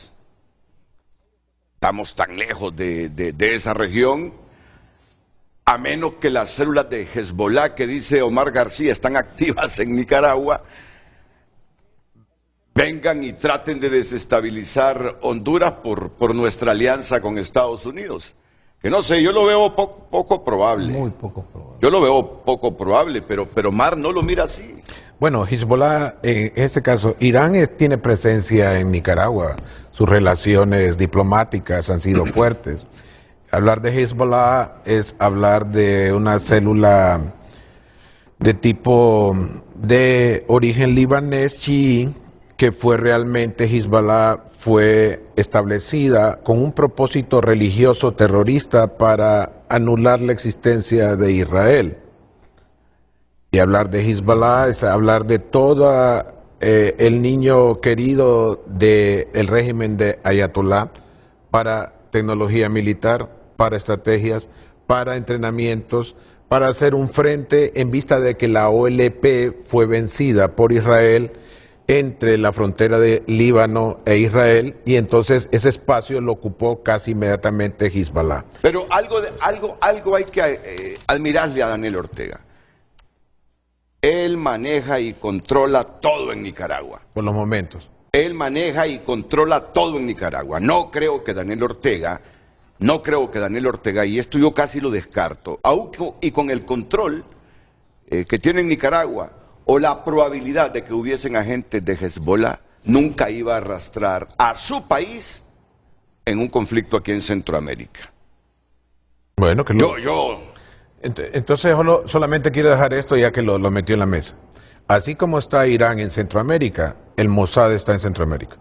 estamos tan lejos de esa región, a menos que las células de Hezbollah, que dice Omar García, están activas en Nicaragua, vengan y traten de desestabilizar Honduras por nuestra alianza con Estados Unidos. Que no sé, yo lo veo poco probable. Muy poco probable. Yo lo veo poco probable, pero Mar no lo mira así. Bueno, Hezbollah, en este caso, Irán tiene presencia en Nicaragua. Sus relaciones diplomáticas han sido fuertes. Hablar de Hezbollah es hablar de una célula de tipo de origen libanés chií, que fue realmente Hezbollah fue establecida con un propósito religioso terrorista para anular la existencia de Israel. Y hablar de Hezbollah es hablar de todo el niño querido del régimen de Ayatollah para tecnología militar, para estrategias, para entrenamientos, para hacer un frente en vista de que la OLP fue vencida por Israel entre la frontera de Líbano e Israel, y entonces ese espacio lo ocupó casi inmediatamente Hezbollah. Pero algo hay que admirarle a Daniel Ortega. Él maneja y controla todo en Nicaragua. Por los momentos. Él maneja y controla todo en Nicaragua. No creo que Daniel Ortega, y esto yo casi lo descarto, aún y con el control que tiene en Nicaragua, o la probabilidad de que hubiesen agentes de Hezbollah, nunca iba a arrastrar a su país en un conflicto aquí en Centroamérica. Bueno, que entonces solamente quiero dejar esto ya que lo metió en la mesa. así como está Irán en Centroamérica, el Mossad está en Centroamérica.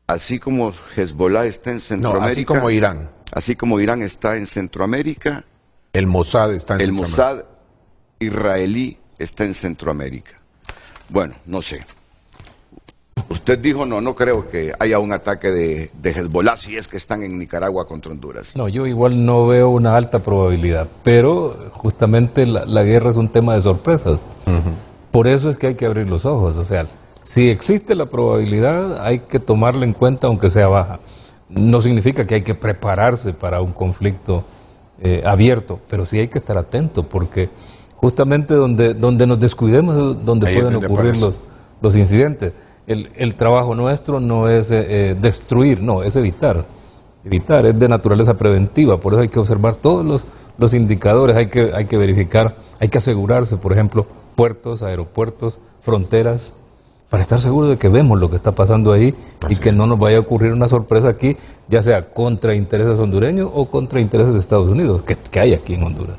Así como Hezbollah está en Centroamérica. No, así como Irán. Así como Irán está en Centroamérica. El Mossad está en el Centroamérica. Mossad israelí está en Centroamérica. Bueno, no sé. Usted dijo, no creo que haya un ataque de Hezbollah si es que están en Nicaragua contra Honduras. No, yo igual no veo una alta probabilidad, pero justamente la guerra es un tema de sorpresas. Por eso es que hay que abrir los ojos, o sea, si existe la probabilidad hay que tomarla en cuenta aunque sea baja. No significa que hay que prepararse para un conflicto abierto, pero sí hay que estar atento porque justamente donde nos descuidemos es donde ahí pueden ocurrir los incidentes. El trabajo nuestro no es destruir, no, es evitar. Evitar, es de naturaleza preventiva, por eso hay que observar todos los indicadores, hay que verificar, hay que asegurarse, por ejemplo, puertos, aeropuertos, fronteras, para estar seguro de que vemos lo que está pasando ahí y que no nos vaya a ocurrir una sorpresa aquí, ya sea contra intereses hondureños o contra intereses de Estados Unidos, que hay aquí en Honduras.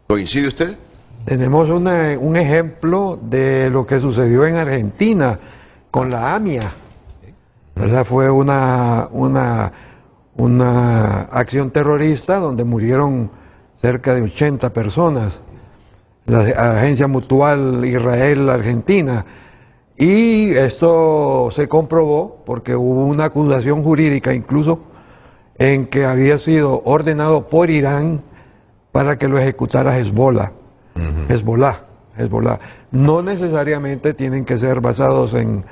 ¿Coincide usted? Tenemos un ejemplo de lo que sucedió en Argentina con la AMIA. Esa fue una acción terrorista donde murieron cerca de 80 personas. La Agencia Mutual Israel-Argentina. Y esto se comprobó porque hubo una acusación jurídica incluso en que había sido ordenado por Irán para que lo ejecutara Hezbollah. Hezbollah. No necesariamente tienen que ser basados en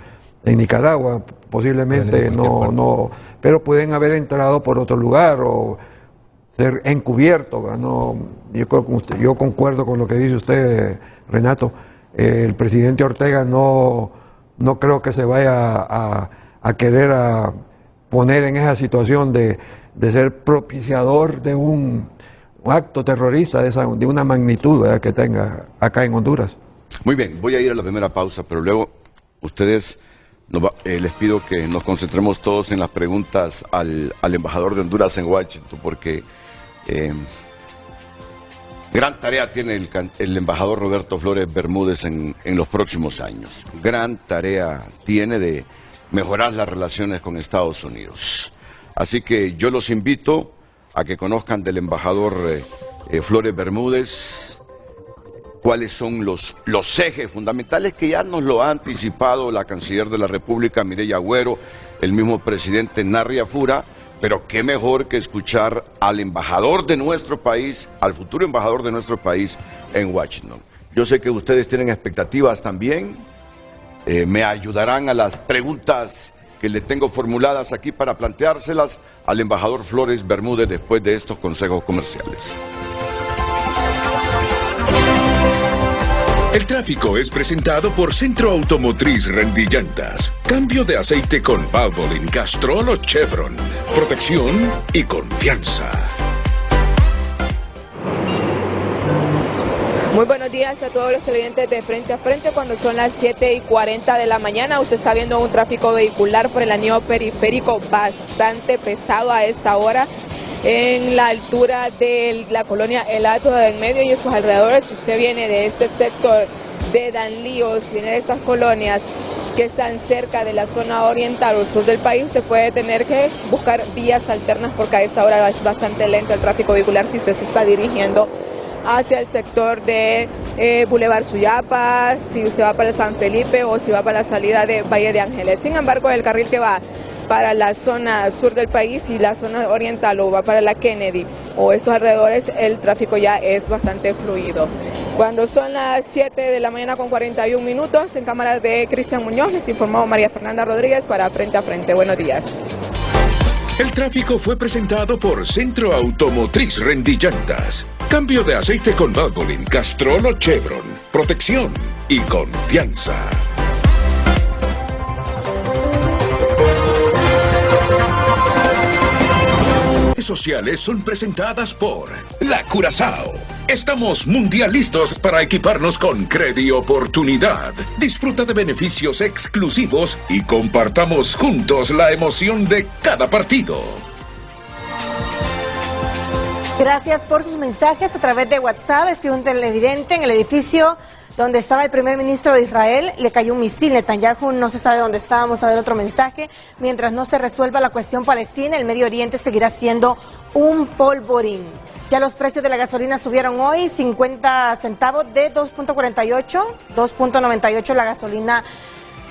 Nicaragua, posiblemente no, pero pueden haber entrado por otro lugar o ser encubiertos. ¿No? Yo concuerdo con lo que dice usted, Renato. El presidente Ortega no creo que se vaya a querer poner en esa situación de ser propiciador de un acto terrorista de una magnitud, ¿verdad?, que tenga acá en Honduras. Muy bien, voy a ir a la primera pausa, pero luego ustedes les pido que nos concentremos todos en las preguntas al embajador de Honduras en Washington, porque gran tarea tiene el embajador Roberto Flores Bermúdez en los próximos años. Gran tarea tiene de mejorar las relaciones con Estados Unidos. Así que yo los invito a que conozcan del embajador Flores Bermúdez cuáles son los ejes fundamentales que ya nos lo ha anticipado la canciller de la República, Mireya Agüero, el mismo presidente Narri Afura, pero qué mejor que escuchar al embajador de nuestro país, al futuro embajador de nuestro país en Washington. Yo sé que ustedes tienen expectativas también, me ayudarán a las preguntas que le tengo formuladas aquí para planteárselas al embajador Flores Bermúdez después de estos consejos comerciales. El tráfico es presentado por Centro Automotriz Rendillantas. Cambio de aceite con Valvoline, Castrol o Chevron. Protección y confianza. Muy buenos días a todos los televidentes de Frente a Frente. Cuando son las 7:40 de la mañana, usted está viendo un tráfico vehicular por el anillo periférico bastante pesado a esta hora en la altura de la colonia El Hato de en medio y en sus alrededores. Si usted viene de este sector de Danlíos, viene de estas colonias que están cerca de la zona oriental o sur del país, usted puede tener que buscar vías alternas porque a esta hora es bastante lento el tráfico vehicular si usted se está dirigiendo hacia el sector de Boulevard Suyapa, si usted va para San Felipe o si va para la salida de Valle de Ángeles. Sin embargo, el carril que va para la zona sur del país y la zona oriental o va para la Kennedy o estos alrededores, el tráfico ya es bastante fluido. Cuando son las 7 de la mañana con 41 minutos, en cámara de Cristian Muñoz, les informó María Fernanda Rodríguez para Frente a Frente. Buenos días. El tráfico fue presentado por Centro Automotriz Rendillantas. Cambio de aceite con Valvoline, Castrol o Chevron. Protección y confianza. Sociales son presentadas por La Curazao. Estamos mundialistas para equiparnos con Credi Oportunidad. Disfruta de beneficios exclusivos y compartamos juntos la emoción de cada partido. Gracias por sus mensajes a través de WhatsApp. Escribe un televidente: en el edificio donde estaba el primer ministro de Israel le cayó un misil. Netanyahu no se sabe dónde está. Vamos a ver otro mensaje. Mientras no se resuelva la cuestión palestina, el Medio Oriente seguirá siendo un polvorín. Ya los precios de la gasolina subieron hoy 50 centavos de 2.48, 2.98 la gasolina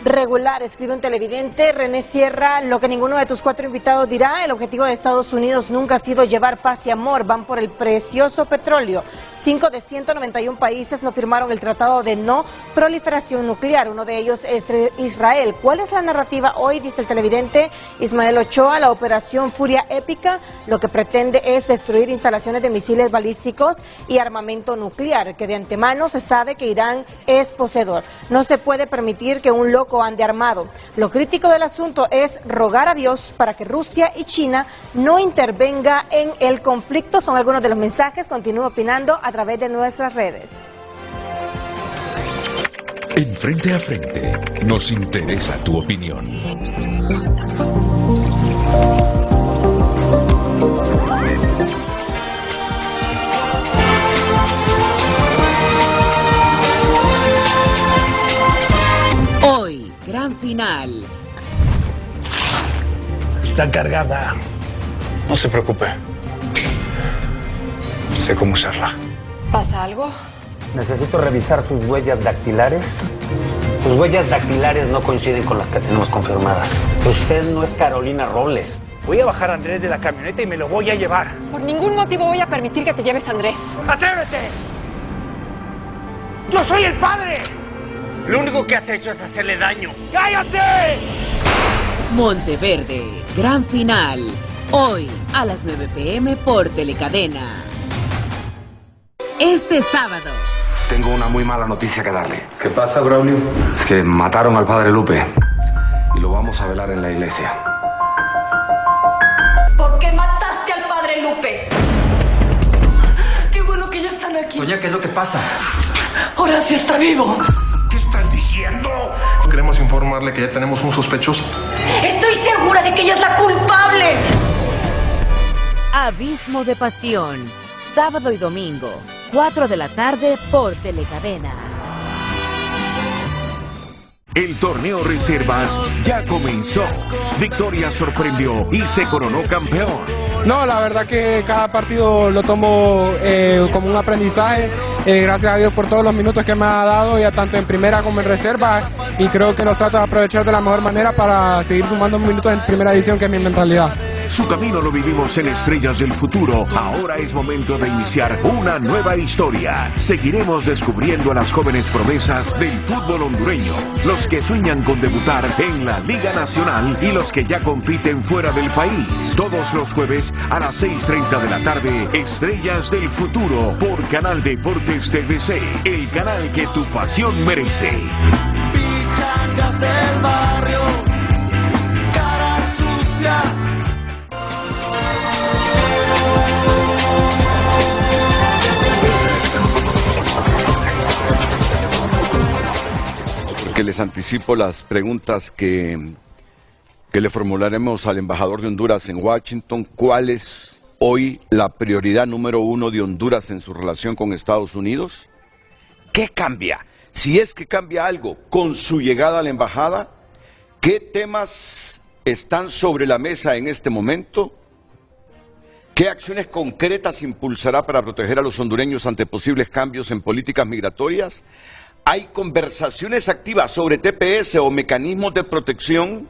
regular. Escribe un televidente: René Sierra, lo que ninguno de tus 4 invitados dirá, el objetivo de Estados Unidos nunca ha sido llevar paz y amor, van por el precioso petróleo. 5 de 191 países no firmaron el Tratado de No Proliferación Nuclear, uno de ellos es Israel. ¿Cuál es la narrativa hoy? Dice el televidente Ismael Ochoa: la operación Furia Épica lo que pretende es destruir instalaciones de misiles balísticos y armamento nuclear, que de antemano se sabe que Irán es poseedor. No se puede permitir que un loco ande armado. Lo crítico del asunto es rogar a Dios para que Rusia y China no intervenga en el conflicto. Son algunos de los mensajes. Continúa opinando a través de nuestras redes. En Frente a Frente nos interesa tu opinión. Hoy, gran final. Está cargada. No se preocupe. Sé cómo usarla. ¿Pasa algo? Necesito revisar sus huellas dactilares. Sus huellas dactilares no coinciden con las que tenemos confirmadas. Usted no es Carolina Robles. Voy a bajar a Andrés de la camioneta y me lo voy a llevar. Por ningún motivo voy a permitir que te lleves a Andrés. ¡Atrévete! ¡Yo soy el padre! Lo único que has hecho es hacerle daño. ¡Cállate! Monteverde, gran final. Hoy a las 9 p.m. por Telecadena. Este sábado. Tengo una muy mala noticia que darle. ¿Qué pasa, Braulio? Es que mataron al padre Lupe y lo vamos a velar en la iglesia. ¿Por qué mataste al padre Lupe? Qué bueno que ya están aquí. Doña, ¿qué es lo que pasa? Horacio está vivo. ¿Qué estás diciendo? Queremos informarle que ya tenemos un sospechoso. Estoy segura de que ella es la culpable. Abismo de Pasión. Sábado y domingo, 4 de la tarde por Telecadena. El torneo Reservas ya comenzó. Victoria sorprendió y se coronó campeón. No, la verdad que cada partido lo tomo como un aprendizaje. Gracias a Dios por todos los minutos que me ha dado, ya tanto en primera como en reserva. Y creo que los trato de aprovechar de la mejor manera para seguir sumando minutos en primera división, que es mi mentalidad. Su camino lo vivimos en Estrellas del Futuro. Ahora es momento de iniciar una nueva historia. Seguiremos descubriendo a las jóvenes promesas del fútbol hondureño, los que sueñan con debutar en la Liga Nacional y los que ya compiten fuera del país. Todos los jueves a las 6:30 de la tarde, Estrellas del Futuro por Canal Deportes TVC, el canal que tu pasión merece. Pichangas del barrio, cara sucia. Que les anticipo las preguntas que le formularemos al embajador de Honduras en Washington. ¿Cuál es hoy la prioridad número 1 de Honduras en su relación con Estados Unidos? ¿Qué cambia? Si es que cambia algo con su llegada a la embajada, ¿qué temas están sobre la mesa en este momento? ¿Qué acciones concretas impulsará para proteger a los hondureños ante posibles cambios en políticas migratorias? ¿Hay conversaciones activas sobre TPS o mecanismos de protección?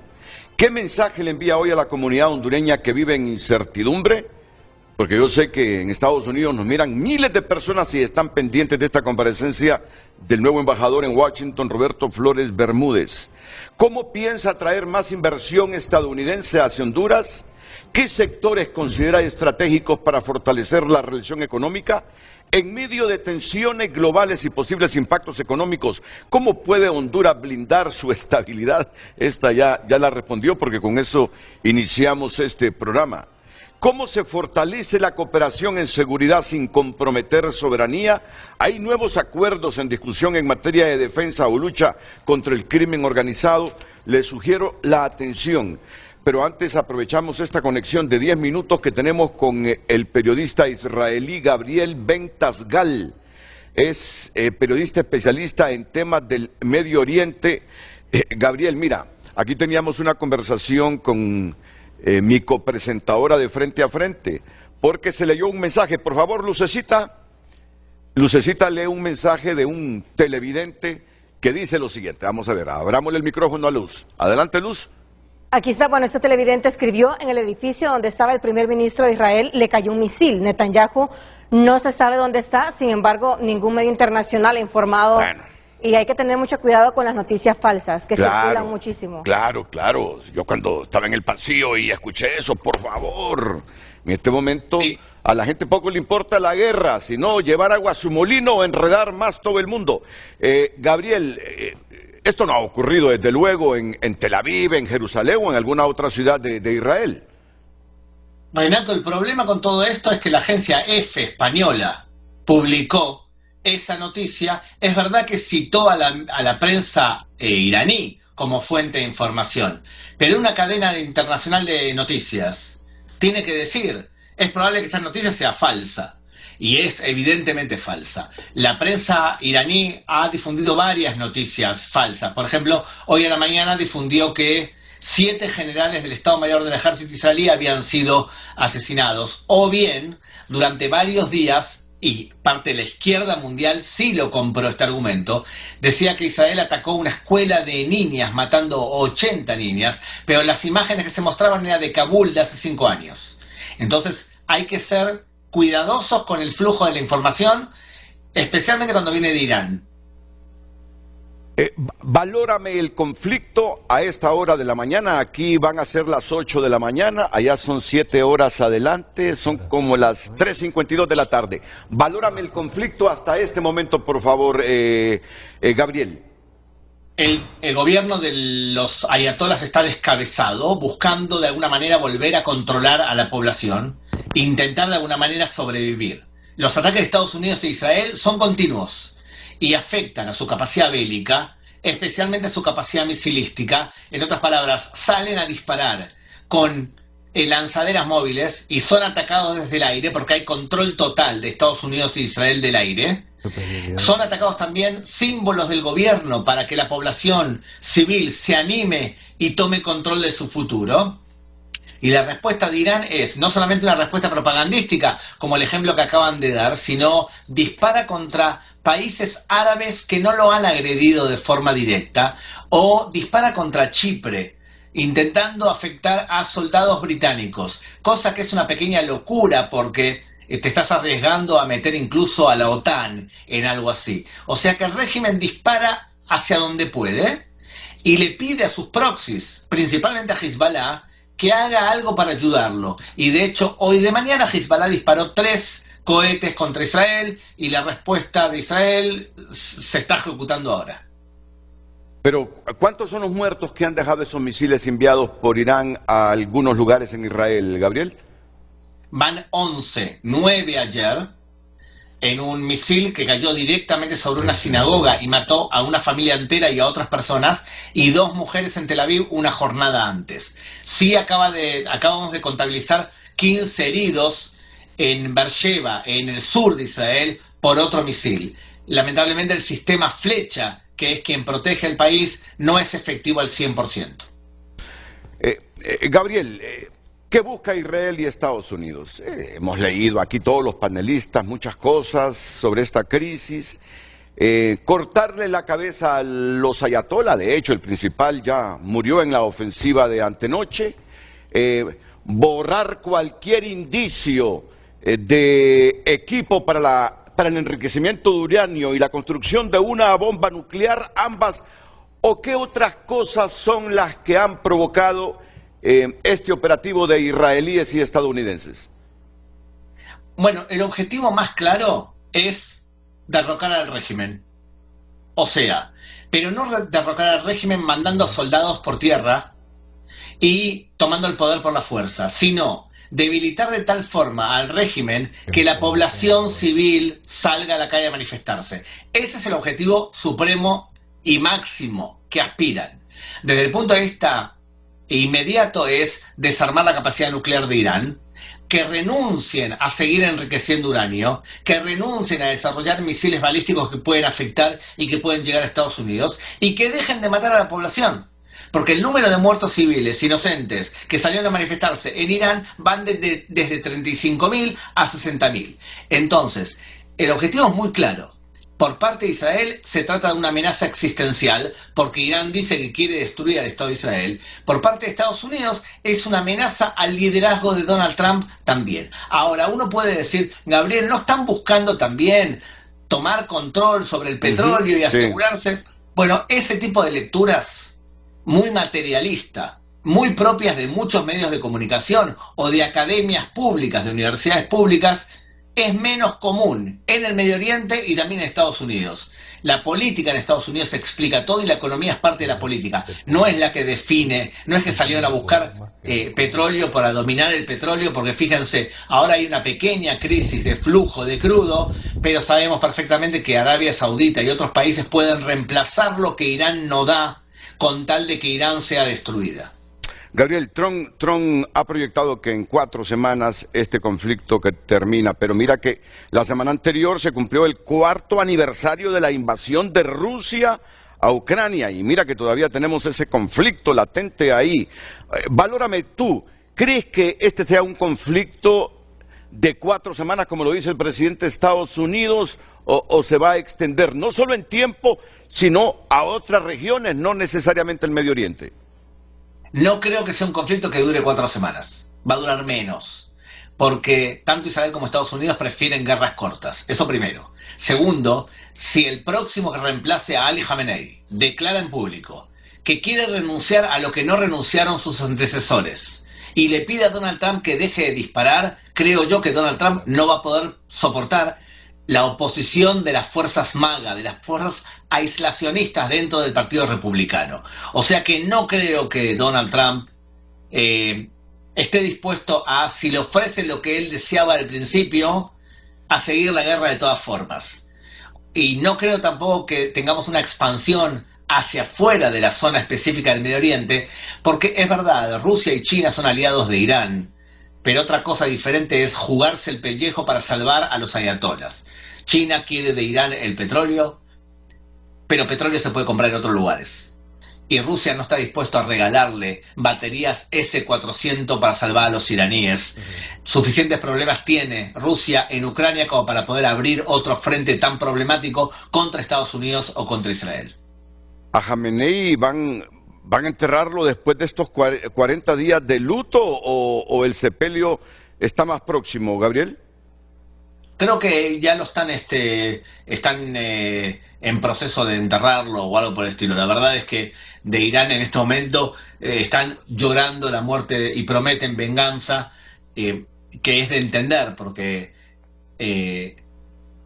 ¿Qué mensaje le envía hoy a la comunidad hondureña que vive en incertidumbre? Porque yo sé que en Estados Unidos nos miran miles de personas y están pendientes de esta comparecencia del nuevo embajador en Washington, Roberto Flores Bermúdez. ¿Cómo piensa atraer más inversión estadounidense hacia Honduras? ¿Qué sectores considera estratégicos para fortalecer la relación económica? En medio de tensiones globales y posibles impactos económicos, ¿cómo puede Honduras blindar su estabilidad? Esta ya la respondió, porque con eso iniciamos este programa. ¿Cómo se fortalece la cooperación en seguridad sin comprometer soberanía? ¿Hay nuevos acuerdos en discusión en materia de defensa o lucha contra el crimen organizado? Les sugiero la atención. pero antes aprovechamos esta conexión de 10 minutos que tenemos con el periodista israelí Gabriel Ben Tasgal. Es periodista especialista en temas del Medio Oriente. Gabriel, mira, aquí teníamos una conversación con mi copresentadora de Frente a Frente, porque se leyó un mensaje. Por favor, Lucecita, lee un mensaje de un televidente que dice lo siguiente. Vamos a ver, abrámosle el micrófono a Luz. Adelante, Luz. Aquí está, bueno, este televidente escribió: en el edificio donde estaba el primer ministro de Israel le cayó un misil. Netanyahu no se sabe dónde está, sin embargo, ningún medio internacional ha informado. Bueno. Y hay que tener mucho cuidado con las noticias falsas, que circulan muchísimo. Claro. Yo cuando estaba en el pasillo y escuché eso, por favor, en este momento a la gente poco le importa la guerra, sino llevar agua a su molino o enredar más todo el mundo. Gabriel, esto no ha ocurrido desde luego en Tel Aviv, en Jerusalén o en alguna otra ciudad de Israel. Renato, el problema con todo esto es que la agencia EFE española publicó esa noticia. Es verdad que citó a la prensa iraní como fuente de información, pero una cadena internacional de noticias tiene que decir: es probable que esta noticia sea falsa. Y es evidentemente falsa. La prensa iraní ha difundido varias noticias falsas. Por ejemplo, hoy a la mañana difundió que 7 generales del Estado Mayor del Ejército israelí habían sido asesinados. O bien, durante varios días, y parte de la izquierda mundial sí lo compró este argumento, decía que Israel atacó una escuela de niñas, matando 80 niñas, pero las imágenes que se mostraban eran de Kabul de hace 5 años. Entonces hay que ser cuidadosos con el flujo de la información, especialmente cuando viene de Irán. Valórame el conflicto a esta hora de la mañana. Aquí van a ser las 8 de la mañana, allá son 7 horas adelante, son como las 3:52 de la tarde. Valórame el conflicto hasta este momento, por favor, Gabriel. El gobierno de los ayatolás está descabezado, buscando de alguna manera volver a controlar a la población, intentar de alguna manera sobrevivir. Los ataques de Estados Unidos e Israel son continuos y afectan a su capacidad bélica, especialmente a su capacidad misilística. En otras palabras, salen a disparar con lanzaderas móviles y son atacados desde el aire porque hay control total de Estados Unidos e Israel del aire. Son atacados también símbolos del gobierno para que la población civil se anime y tome control de su futuro. Y la respuesta de Irán es no solamente una respuesta propagandística, como el ejemplo que acaban de dar, sino dispara contra países árabes que no lo han agredido de forma directa, o dispara contra Chipre, intentando afectar a soldados británicos, cosa que es una pequeña locura porque te estás arriesgando a meter incluso a la OTAN en algo así. O sea que el régimen dispara hacia donde puede y le pide a sus proxies, principalmente a Hezbollah, que haga algo para ayudarlo. Y de hecho, hoy de mañana Hezbollah disparó 3 cohetes contra Israel y la respuesta de Israel se está ejecutando ahora. Pero, ¿cuántos son los muertos que han dejado esos misiles enviados por Irán a algunos lugares en Israel, Gabriel? Van 11, 9 ayer, en un misil que cayó directamente sobre una sinagoga y mató a una familia entera y a otras personas, y 2 mujeres en Tel Aviv una jornada antes. Sí acabamos de contabilizar 15 heridos en Beersheba, en el sur de Israel, por otro misil. Lamentablemente el sistema Flecha, que es quien protege el país, no es efectivo al 100%. Gabriel, ¿qué busca Israel y Estados Unidos? Hemos leído aquí todos los panelistas muchas cosas sobre esta crisis. Cortarle la cabeza a los ayatolá, de hecho el principal ya murió en la ofensiva de antenoche. Borrar cualquier indicio de equipo para el enriquecimiento de uranio y la construcción de una bomba nuclear, ambas. ¿O qué otras cosas son las que han provocado este operativo de israelíes y estadounidenses? Bueno, el objetivo más claro es derrocar al régimen. O sea, pero no derrocar al régimen mandando soldados por tierra y tomando el poder por la fuerza, sino debilitar de tal forma al régimen que la población civil salga a la calle a manifestarse. Ese es el objetivo supremo y máximo que aspiran. Desde el punto de vista inmediato es desarmar la capacidad nuclear de Irán, que renuncien a seguir enriqueciendo uranio, que renuncien a desarrollar misiles balísticos que pueden afectar y que pueden llegar a Estados Unidos, y que dejen de matar a la población. Porque el número de muertos civiles inocentes que salieron a manifestarse en Irán van desde 35.000 a 60.000. Entonces, el objetivo es muy claro. Por parte de Israel se trata de una amenaza existencial, porque Irán dice que quiere destruir al Estado de Israel. Por parte de Estados Unidos es una amenaza al liderazgo de Donald Trump también. Ahora, uno puede decir, Gabriel, ¿no están buscando también tomar control sobre el petróleo y asegurarse? Bueno, ese tipo de lecturas muy materialista, muy propias de muchos medios de comunicación o de academias públicas, de universidades públicas, es menos común en el Medio Oriente y también en Estados Unidos. La política en Estados Unidos explica todo y la economía es parte de la política. No es la que define, no es que salieron a buscar petróleo para dominar el petróleo, porque fíjense, ahora hay una pequeña crisis de flujo de crudo, pero sabemos perfectamente que Arabia Saudita y otros países pueden reemplazar lo que Irán no da con tal de que Irán sea destruida. Gabriel, Trump ha proyectado que en 4 semanas este conflicto que termina, pero mira que la semana anterior se cumplió el 4º aniversario de la invasión de Rusia a Ucrania, y mira que todavía tenemos ese conflicto latente ahí. Valórame tú, ¿crees que este sea un conflicto de 4 semanas, como lo dice el presidente de Estados Unidos, o se va a extender no solo en tiempo, sino a otras regiones, no necesariamente el Medio Oriente? No creo que sea un conflicto que dure 4 semanas. Va a durar menos. Porque tanto Israel como Estados Unidos prefieren guerras cortas. Eso primero. Segundo, si el próximo que reemplace a Ali Khamenei declara en público que quiere renunciar a lo que no renunciaron sus antecesores y le pide a Donald Trump que deje de disparar, creo yo que Donald Trump no va a poder soportar la oposición de las fuerzas MAGA, de las fuerzas aislacionistas dentro del Partido Republicano. O sea que no creo que Donald Trump esté dispuesto a, si le ofrece lo que él deseaba al principio, a seguir la guerra de todas formas. Y no creo tampoco que tengamos una expansión hacia afuera de la zona específica del Medio Oriente, porque es verdad, Rusia y China son aliados de Irán, pero otra cosa diferente es jugarse el pellejo para salvar a los ayatolas. China quiere de Irán el petróleo, pero petróleo se puede comprar en otros lugares. Y Rusia no está dispuesto a regalarle baterías S-400 para salvar a los iraníes. Suficientes problemas tiene Rusia en Ucrania como para poder abrir otro frente tan problemático contra Estados Unidos o contra Israel. ¿A Khamenei van a enterrarlo después de estos 40 días de luto o el sepelio está más próximo, Gabriel? Creo que ya lo están en proceso de enterrarlo o algo por el estilo. La verdad es que de Irán en este momento están llorando la muerte y prometen venganza, que es de entender, porque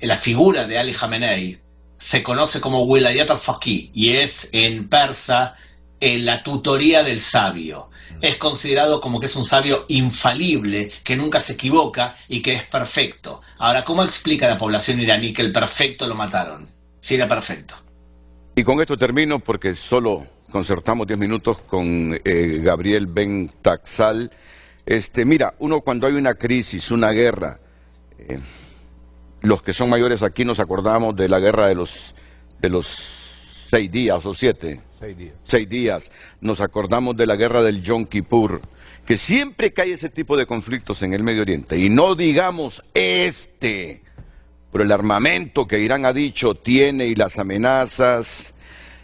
la figura de Ali Khamenei se conoce como Wilayat al-Faqih y es en persa la tutoría del sabio. Es considerado como que es un sabio infalible, que nunca se equivoca y que es perfecto. Ahora, ¿cómo explica la población iraní que el perfecto lo mataron? Si era perfecto. Y con esto termino porque solo concertamos 10 minutos con Gabriel Ben Taxal. Mira, uno cuando hay una crisis, una guerra, los que son mayores aquí nos acordamos de la guerra de los 6 días o 7. 6 días. Nos acordamos de la guerra del Yom Kippur, que siempre que hay ese tipo de conflictos en el Medio Oriente, y no digamos pero el armamento que Irán ha dicho tiene y las amenazas,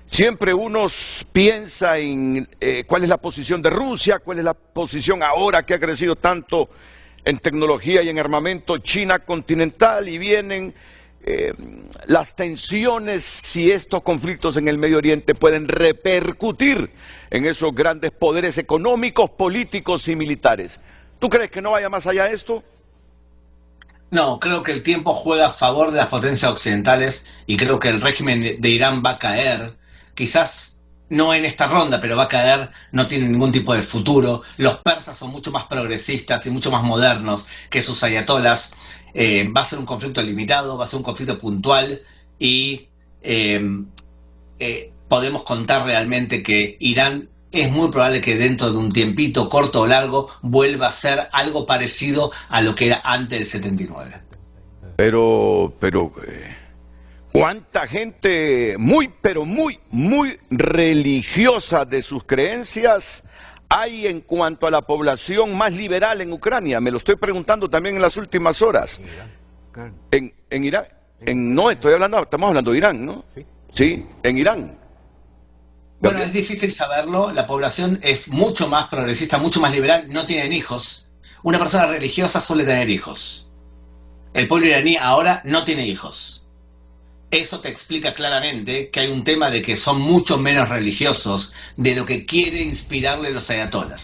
siempre uno piensa en cuál es la posición de Rusia, cuál es la posición ahora que ha crecido tanto en tecnología y en armamento China continental, y vienen las tensiones, si estos conflictos en el Medio Oriente pueden repercutir en esos grandes poderes económicos, políticos y militares. ¿Tú crees que no vaya más allá de esto? No, creo que el tiempo juega a favor de las potencias occidentales y creo que el régimen de Irán va a caer, quizás no en esta ronda, pero va a caer, no tiene ningún tipo de futuro. Los persas son mucho más progresistas y mucho más modernos que sus ayatolas. Va a ser un conflicto limitado, va a ser un conflicto puntual y podemos contar realmente que Irán es muy probable que dentro de un tiempito, corto o largo, vuelva a ser algo parecido a lo que era antes del 79. Pero, ¿cuánta gente pero muy religiosa de sus creencias hay en cuanto a la población más liberal en Ucrania? Me lo estoy preguntando también en las últimas horas. En Irán. No, estamos hablando de Irán, ¿no? Sí, en Irán. Bueno, es difícil saberlo. La población es mucho más progresista, mucho más liberal. No tienen hijos. Una persona religiosa suele tener hijos. El pueblo iraní ahora no tiene hijos. Eso te explica claramente que hay un tema de que son mucho menos religiosos de lo que quiere inspirarle los ayatolas.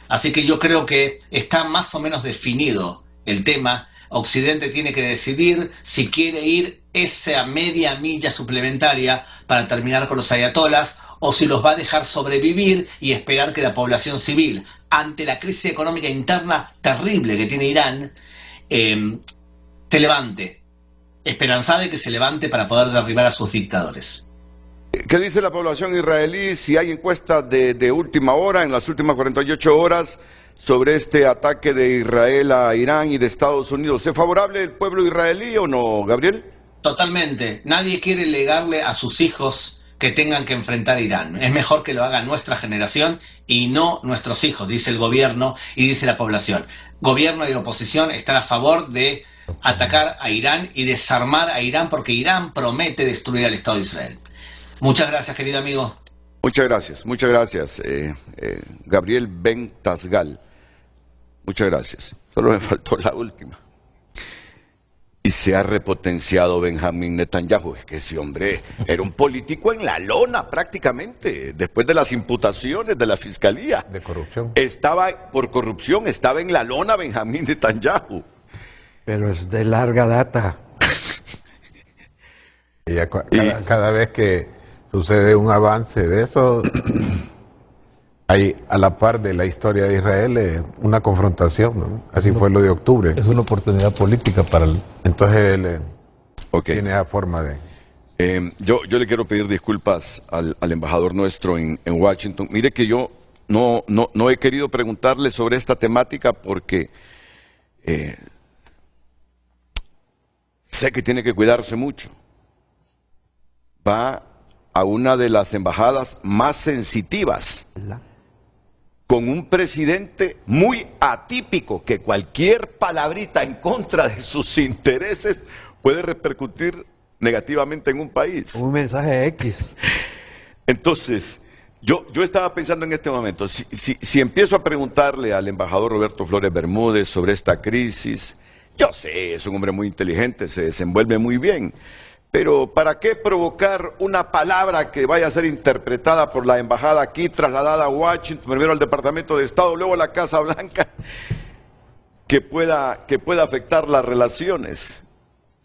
Así que yo creo que está más o menos definido el tema. Occidente tiene que decidir si quiere ir esa media milla suplementaria para terminar con los ayatolas, o si los va a dejar sobrevivir y esperar que la población civil, ante la crisis económica interna terrible que tiene Irán, se levante, esperanzada de que se levante para poder derribar a sus dictadores. ¿Qué dice la población israelí? Si hay encuestas de última hora, en las últimas 48 horas, sobre este ataque de Israel a Irán y de Estados Unidos, ¿es favorable el pueblo israelí o no, Gabriel? Totalmente. Nadie quiere legarle a sus hijos que tengan que enfrentar a Irán. Es mejor que lo haga nuestra generación y no nuestros hijos, dice el gobierno y dice la población. Gobierno y oposición están a favor de atacar a Irán y desarmar a Irán, porque Irán promete destruir al Estado de Israel. Muchas gracias, querido amigo. Muchas gracias, Gabriel Ben Tasgal. Muchas gracias. Solo me faltó la última. Y se ha repotenciado Benjamín Netanyahu. Es que ese hombre era un político en la lona prácticamente, después de las imputaciones de la fiscalía. De corrupción. Por corrupción, estaba en la lona Benjamín Netanyahu. Pero es de larga data. Y cada vez que sucede un avance de eso, hay a la par de la historia de Israel una confrontación, ¿no? Así fue lo de octubre. Es una oportunidad política para el... Entonces él tiene esa forma de... Yo le quiero pedir disculpas al embajador nuestro en Washington. Mire que yo no he querido preguntarle sobre esta temática porque sé que tiene que cuidarse mucho. Va a una de las embajadas más sensitivas, con un presidente muy atípico, que cualquier palabrita en contra de sus intereses puede repercutir negativamente en un país. Un mensaje X. Entonces, yo estaba pensando en este momento, si empiezo a preguntarle al embajador Roberto Flores Bermúdez sobre esta crisis, yo sé, es un hombre muy inteligente, se desenvuelve muy bien, pero ¿para qué provocar una palabra que vaya a ser interpretada por la embajada aquí, trasladada a Washington, primero al Departamento de Estado, luego a la Casa Blanca, que pueda afectar las relaciones?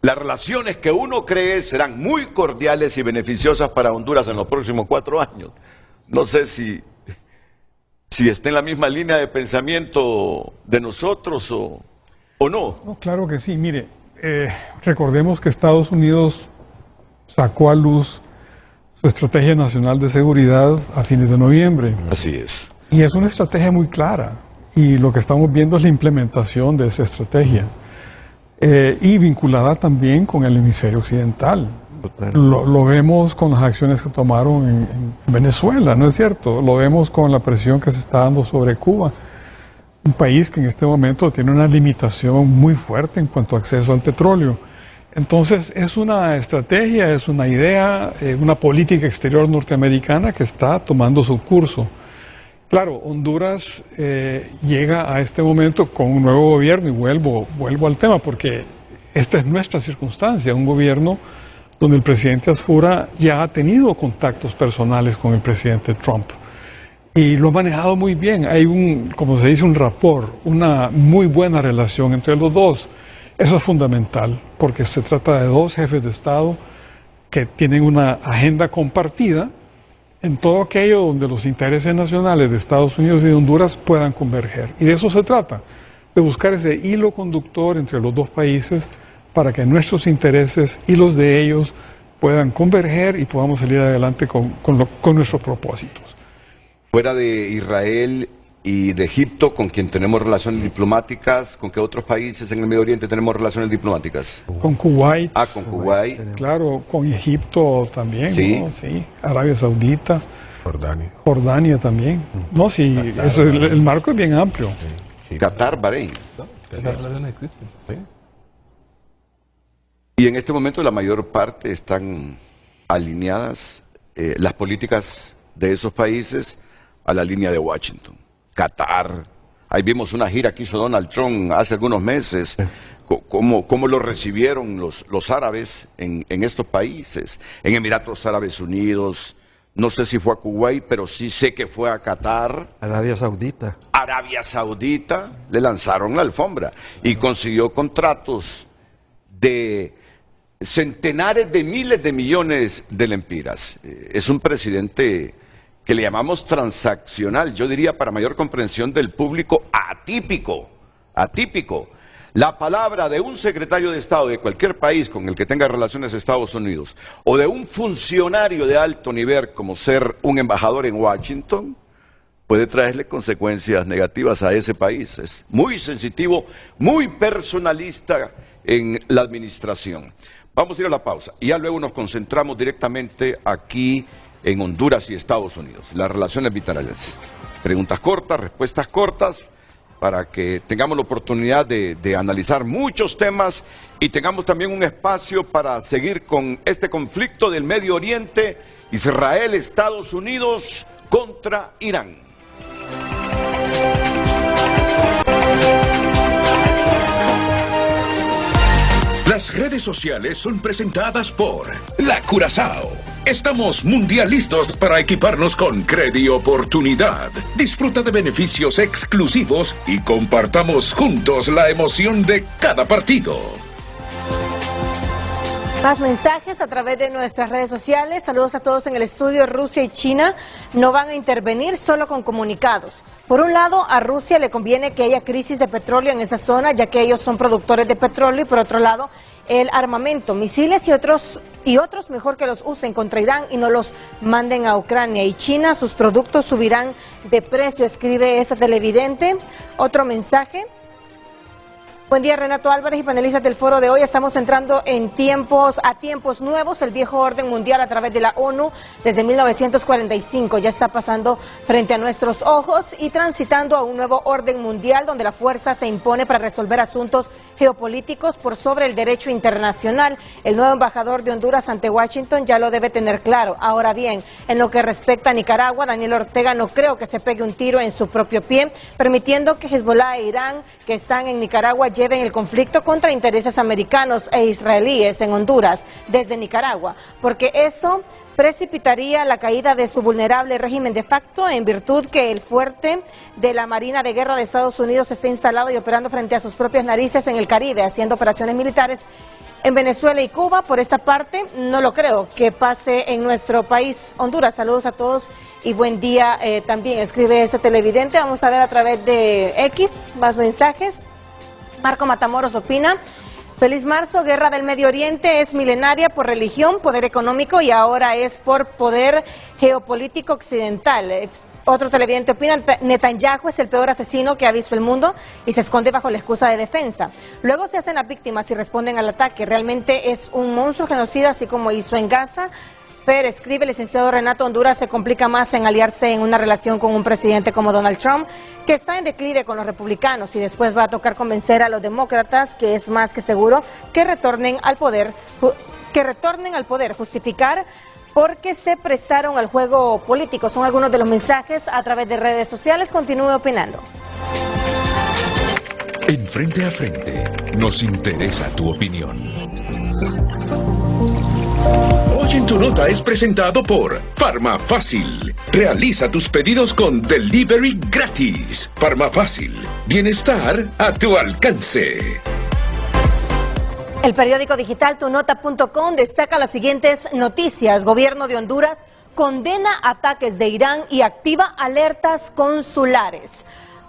Las relaciones que uno cree serán muy cordiales y beneficiosas para Honduras en los próximos 4 años. No sé si está en la misma línea de pensamiento de nosotros o no. No, claro que sí. Mire, recordemos que Estados Unidos sacó a luz su Estrategia Nacional de Seguridad a fines de noviembre. Así es. Y es una estrategia muy clara. Y lo que estamos viendo es la implementación de esa estrategia. Y vinculada también con el hemisferio occidental. Lo vemos con las acciones que tomaron en Venezuela, ¿no es cierto? Lo vemos con la presión que se está dando sobre Cuba. Un país que en este momento tiene una limitación muy fuerte en cuanto a acceso al petróleo. Entonces es una estrategia, es una idea, una política exterior norteamericana que está tomando su curso. Claro, Honduras llega a este momento con un nuevo gobierno, y vuelvo al tema, porque esta es nuestra circunstancia, un gobierno donde el presidente Asfura ya ha tenido contactos personales con el presidente Trump. Y lo ha manejado muy bien. Hay como se dice, un rapport, una muy buena relación entre los dos. Eso es fundamental, porque se trata de 2 jefes de Estado que tienen una agenda compartida en todo aquello donde los intereses nacionales de Estados Unidos y de Honduras puedan converger. Y de eso se trata, de buscar ese hilo conductor entre los 2 países para que nuestros intereses y los de ellos puedan converger y podamos salir adelante con nuestros propósitos. Fuera de Israel y de Egipto, con quien tenemos relaciones diplomáticas, ¿con qué otros países en el Medio Oriente tenemos relaciones diplomáticas? Con Kuwait. Ah, con Kuwait. Claro, con Egipto también, sí. ¿no? Sí, Arabia Saudita. Jordania. Jordania también. No, sí, Qatar, eso, el marco es bien amplio. Sí. Qatar, Bahrein. Esas relaciones existen. Sí. Y en este momento la mayor parte están alineadas las políticas de esos países a la línea de Washington. Qatar, ahí vimos una gira que hizo Donald Trump hace algunos meses, cómo lo recibieron los árabes en estos países, en Emiratos Árabes Unidos, no sé si fue a Kuwait, pero sí sé que fue a Qatar. Arabia Saudita. Arabia Saudita, le lanzaron la alfombra y consiguió contratos de centenares de miles de millones de lempiras. Es un presidente que le llamamos transaccional, yo diría para mayor comprensión del público, atípico. La palabra de un secretario de Estado de cualquier país con el que tenga relaciones Estados Unidos, o de un funcionario de alto nivel como ser un embajador en Washington, puede traerle consecuencias negativas a ese país. Es muy sensitivo, muy personalista en la administración. Vamos a ir a la pausa y ya luego nos concentramos directamente aquí en Honduras y Estados Unidos, las relaciones bilaterales. Preguntas cortas, respuestas cortas, para que tengamos la oportunidad de analizar muchos temas y tengamos también un espacio para seguir con este conflicto del Medio Oriente, Israel, Estados Unidos contra Irán. Las redes sociales son presentadas por La Curazao. Estamos mundialistas para equiparnos con Credi Oportunidad. Disfruta de beneficios exclusivos y compartamos juntos la emoción de cada partido. Más mensajes a través de nuestras redes sociales. Saludos a todos en el estudio. Rusia y China no van a intervenir, solo con comunicados. Por un lado, a Rusia le conviene que haya crisis de petróleo en esa zona, ya que ellos son productores de petróleo, y por otro lado, el armamento, misiles y otros mejor que los usen contra Irán y no los manden a Ucrania. Y China, sus productos subirán de precio, escribe esta televidente. Otro mensaje. Buen día, Renato Álvarez y panelistas del foro de hoy. Estamos entrando a tiempos nuevos. El viejo orden mundial a través de la ONU desde 1945 ya está pasando frente a nuestros ojos y transitando a un nuevo orden mundial donde la fuerza se impone para resolver asuntos geopolíticos por sobre el derecho internacional. El nuevo embajador de Honduras ante Washington ya lo debe tener claro. Ahora bien, en lo que respecta a Nicaragua, Daniel Ortega no creo que se pegue un tiro en su propio pie, permitiendo que Hezbollah e Irán, que están en Nicaragua, lleven el conflicto contra intereses americanos e israelíes en Honduras desde Nicaragua, porque eso precipitaría la caída de su vulnerable régimen de facto, en virtud que el fuerte de la Marina de Guerra de Estados Unidos está instalado y operando frente a sus propias narices en el Caribe, haciendo operaciones militares en Venezuela y Cuba. Por esta parte, no lo creo que pase en nuestro país, Honduras. Saludos a todos y buen día. También escribe este televidente. Vamos a ver a través de X más mensajes. Marco Matamoros opina: feliz marzo, guerra del Medio Oriente es milenaria por religión, poder económico y ahora es por poder geopolítico occidental. Otro televidente opina: Netanyahu es el peor asesino que ha visto el mundo y se esconde bajo la excusa de defensa. Luego se hacen las víctimas y responden al ataque. Realmente es un monstruo genocida, así como hizo en Gaza. Fer escribe: licenciado Renato, Honduras se complica más en aliarse en una relación con un presidente como Donald Trump, que está en declive con los republicanos, y después va a tocar convencer a los demócratas, que es más que seguro que retornen al poder, justificar porque se prestaron al juego político. Son algunos de los mensajes a través de redes sociales. Continúe opinando. En Frente a Frente nos interesa tu opinión. Hoy en tu nota es presentado por Farmafácil. Realiza tus pedidos con delivery gratis. Farmafácil, bienestar a tu alcance. El periódico digital tunota.com destaca las siguientes noticias. Gobierno de Honduras condena ataques de Irán y activa alertas consulares.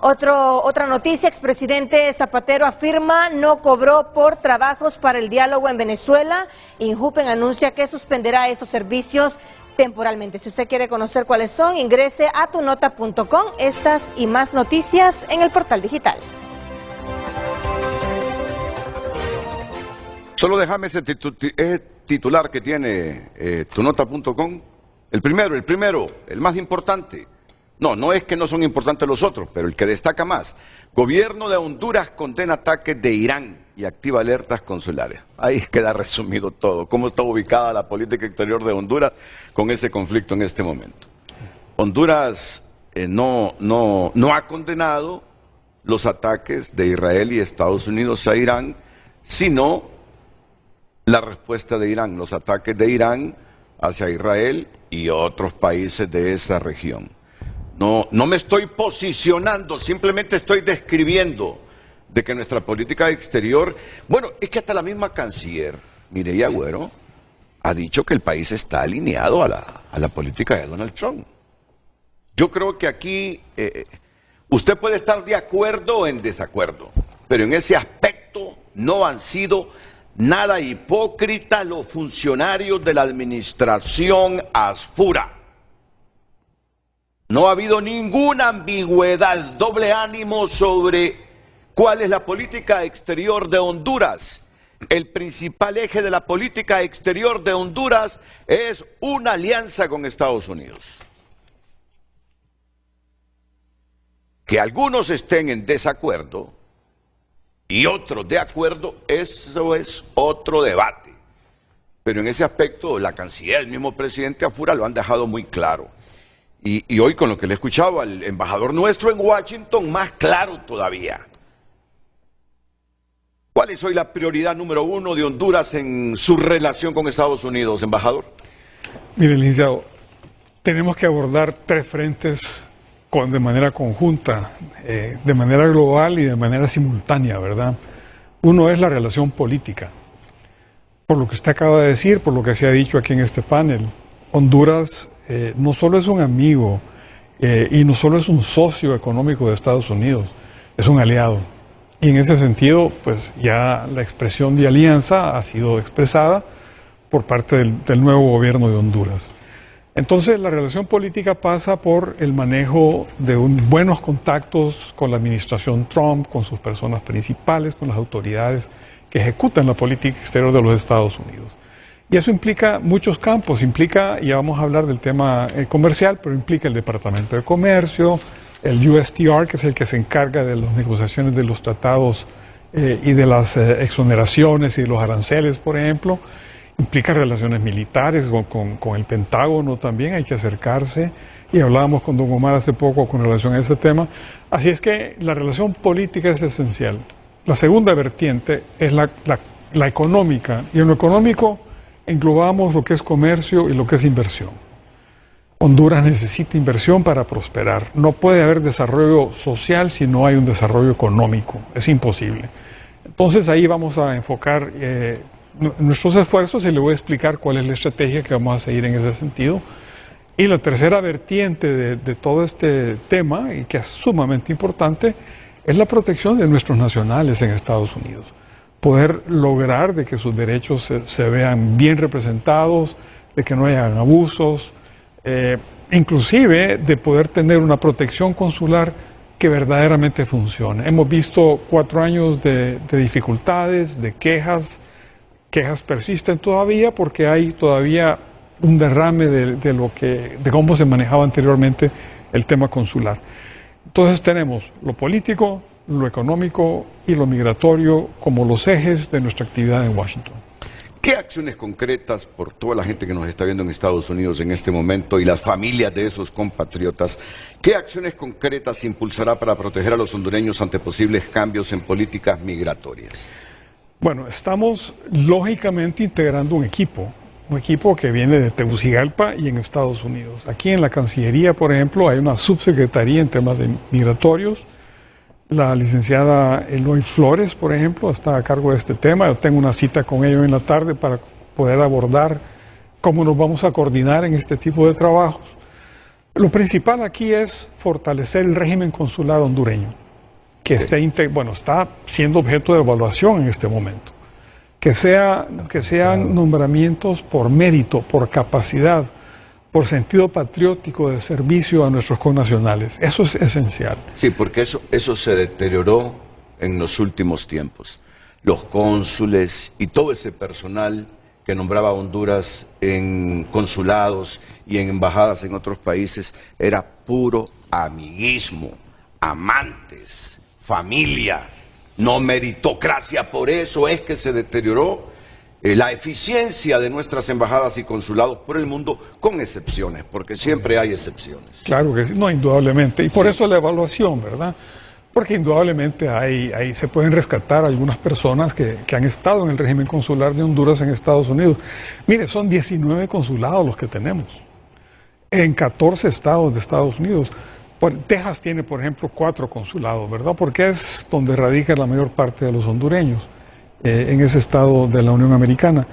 Otra noticia: expresidente Zapatero afirma no cobró por trabajos para el diálogo en Venezuela. Injupen anuncia que suspenderá esos servicios temporalmente. Si usted quiere conocer cuáles son, ingrese a tunota.com. Estas y más noticias en el portal digital. Solo déjame ese titular que tiene tunota.com. El primero, el más importante. No es que no son importantes los otros, pero el que destaca más. Gobierno de Honduras condena ataques de Irán y activa alertas consulares. Ahí queda resumido todo, cómo está ubicada la política exterior de Honduras con ese conflicto en este momento. Honduras no ha condenado los ataques de Israel y Estados Unidos a Irán, sino la respuesta de Irán, los ataques de Irán hacia Israel y otros países de esa región. No me estoy posicionando, simplemente estoy describiendo de que nuestra política exterior, bueno, es que hasta la misma canciller, Mireya Agüero, ha dicho que el país está alineado a la política de Donald Trump. Yo creo que aquí usted puede estar de acuerdo o en desacuerdo, pero en ese aspecto no han sido nada hipócritas los funcionarios de la administración Asfura. No ha habido ninguna ambigüedad, doble ánimo sobre cuál es la política exterior de Honduras. El principal eje de la política exterior de Honduras es una alianza con Estados Unidos. Que algunos estén en desacuerdo y otros de acuerdo, eso es otro debate. Pero en ese aspecto la canciller, el mismo presidente Asfura lo han dejado muy claro. Y hoy con lo que le he escuchado al embajador nuestro en Washington, más claro todavía. ¿Cuál es hoy la prioridad número 1 de Honduras en su relación con Estados Unidos, embajador? Mire, licenciado, tenemos que abordar 3 frentes de manera conjunta, de manera global y de manera simultánea, ¿verdad? Uno es la relación política. Por lo que usted acaba de decir, por lo que se ha dicho aquí en este panel, Honduras no solo es un amigo y no solo es un socio económico de Estados Unidos, es un aliado. Y en ese sentido, pues ya la expresión de alianza ha sido expresada por parte del nuevo gobierno de Honduras. Entonces, la relación política pasa por el manejo de buenos contactos con la administración Trump, con sus personas principales, con las autoridades que ejecutan la política exterior de los Estados Unidos. Y eso implica muchos campos, ya vamos a hablar del tema comercial, pero implica el Departamento de Comercio, el USTR, que es el que se encarga de las negociaciones de los tratados y de las exoneraciones y de los aranceles, por ejemplo. Implica relaciones militares con el Pentágono también, hay que acercarse, y hablábamos con don Omar hace poco con relación a ese tema. Así es que la relación política es esencial. La segunda vertiente es la económica, y en lo económico englobamos lo que es comercio y lo que es inversión. Honduras necesita inversión para prosperar. No puede haber desarrollo social si no hay un desarrollo económico. Es imposible. Entonces ahí vamos a enfocar nuestros esfuerzos y le voy a explicar cuál es la estrategia que vamos a seguir en ese sentido. Y la tercera vertiente de todo este tema, y que es sumamente importante, es la protección de nuestros nacionales en Estados Unidos. Poder lograr de que sus derechos se vean bien representados, de que no hayan abusos, inclusive de poder tener una protección consular que verdaderamente funcione. Hemos visto 4 años de dificultades, de quejas persisten todavía porque hay todavía un derrame de cómo se manejaba anteriormente el tema consular. Entonces tenemos lo político, lo económico y lo migratorio como los ejes de nuestra actividad en Washington. ¿Qué acciones concretas, por toda la gente que nos está viendo en Estados Unidos en este momento y las familias de esos compatriotas, qué acciones concretas impulsará para proteger a los hondureños ante posibles cambios en políticas migratorias? Bueno, estamos lógicamente integrando un equipo que viene de Tegucigalpa y en Estados Unidos. Aquí en la Cancillería, por ejemplo, hay una subsecretaría en temas de migratorios. La licenciada Eloy Flores, por ejemplo, está a cargo de este tema. Yo tengo una cita con ellos en la tarde para poder abordar cómo nos vamos a coordinar en este tipo de trabajos. Lo principal aquí es fortalecer el régimen consular hondureño, que está siendo objeto de evaluación en este momento. Que sean nombramientos por mérito, por capacidad, por sentido patriótico de servicio a nuestros connacionales. Eso es esencial. Sí, porque eso se deterioró en los últimos tiempos. Los cónsules y todo ese personal que nombraba a Honduras en consulados y en embajadas en otros países era puro amiguismo, amantes, familia, no meritocracia. Por eso es que se deterioró la eficiencia de nuestras embajadas y consulados por el mundo, con excepciones, porque siempre hay excepciones. Claro que sí, no, indudablemente. Y por eso la evaluación, ¿verdad? Porque indudablemente ahí se pueden rescatar algunas personas que han estado en el régimen consular de Honduras en Estados Unidos. Mire, son 19 consulados los que tenemos, en 14 estados de Estados Unidos. Texas tiene, por ejemplo, 4 consulados, ¿verdad? Porque es donde radica la mayor parte de los hondureños, en ese estado de la Unión Americana.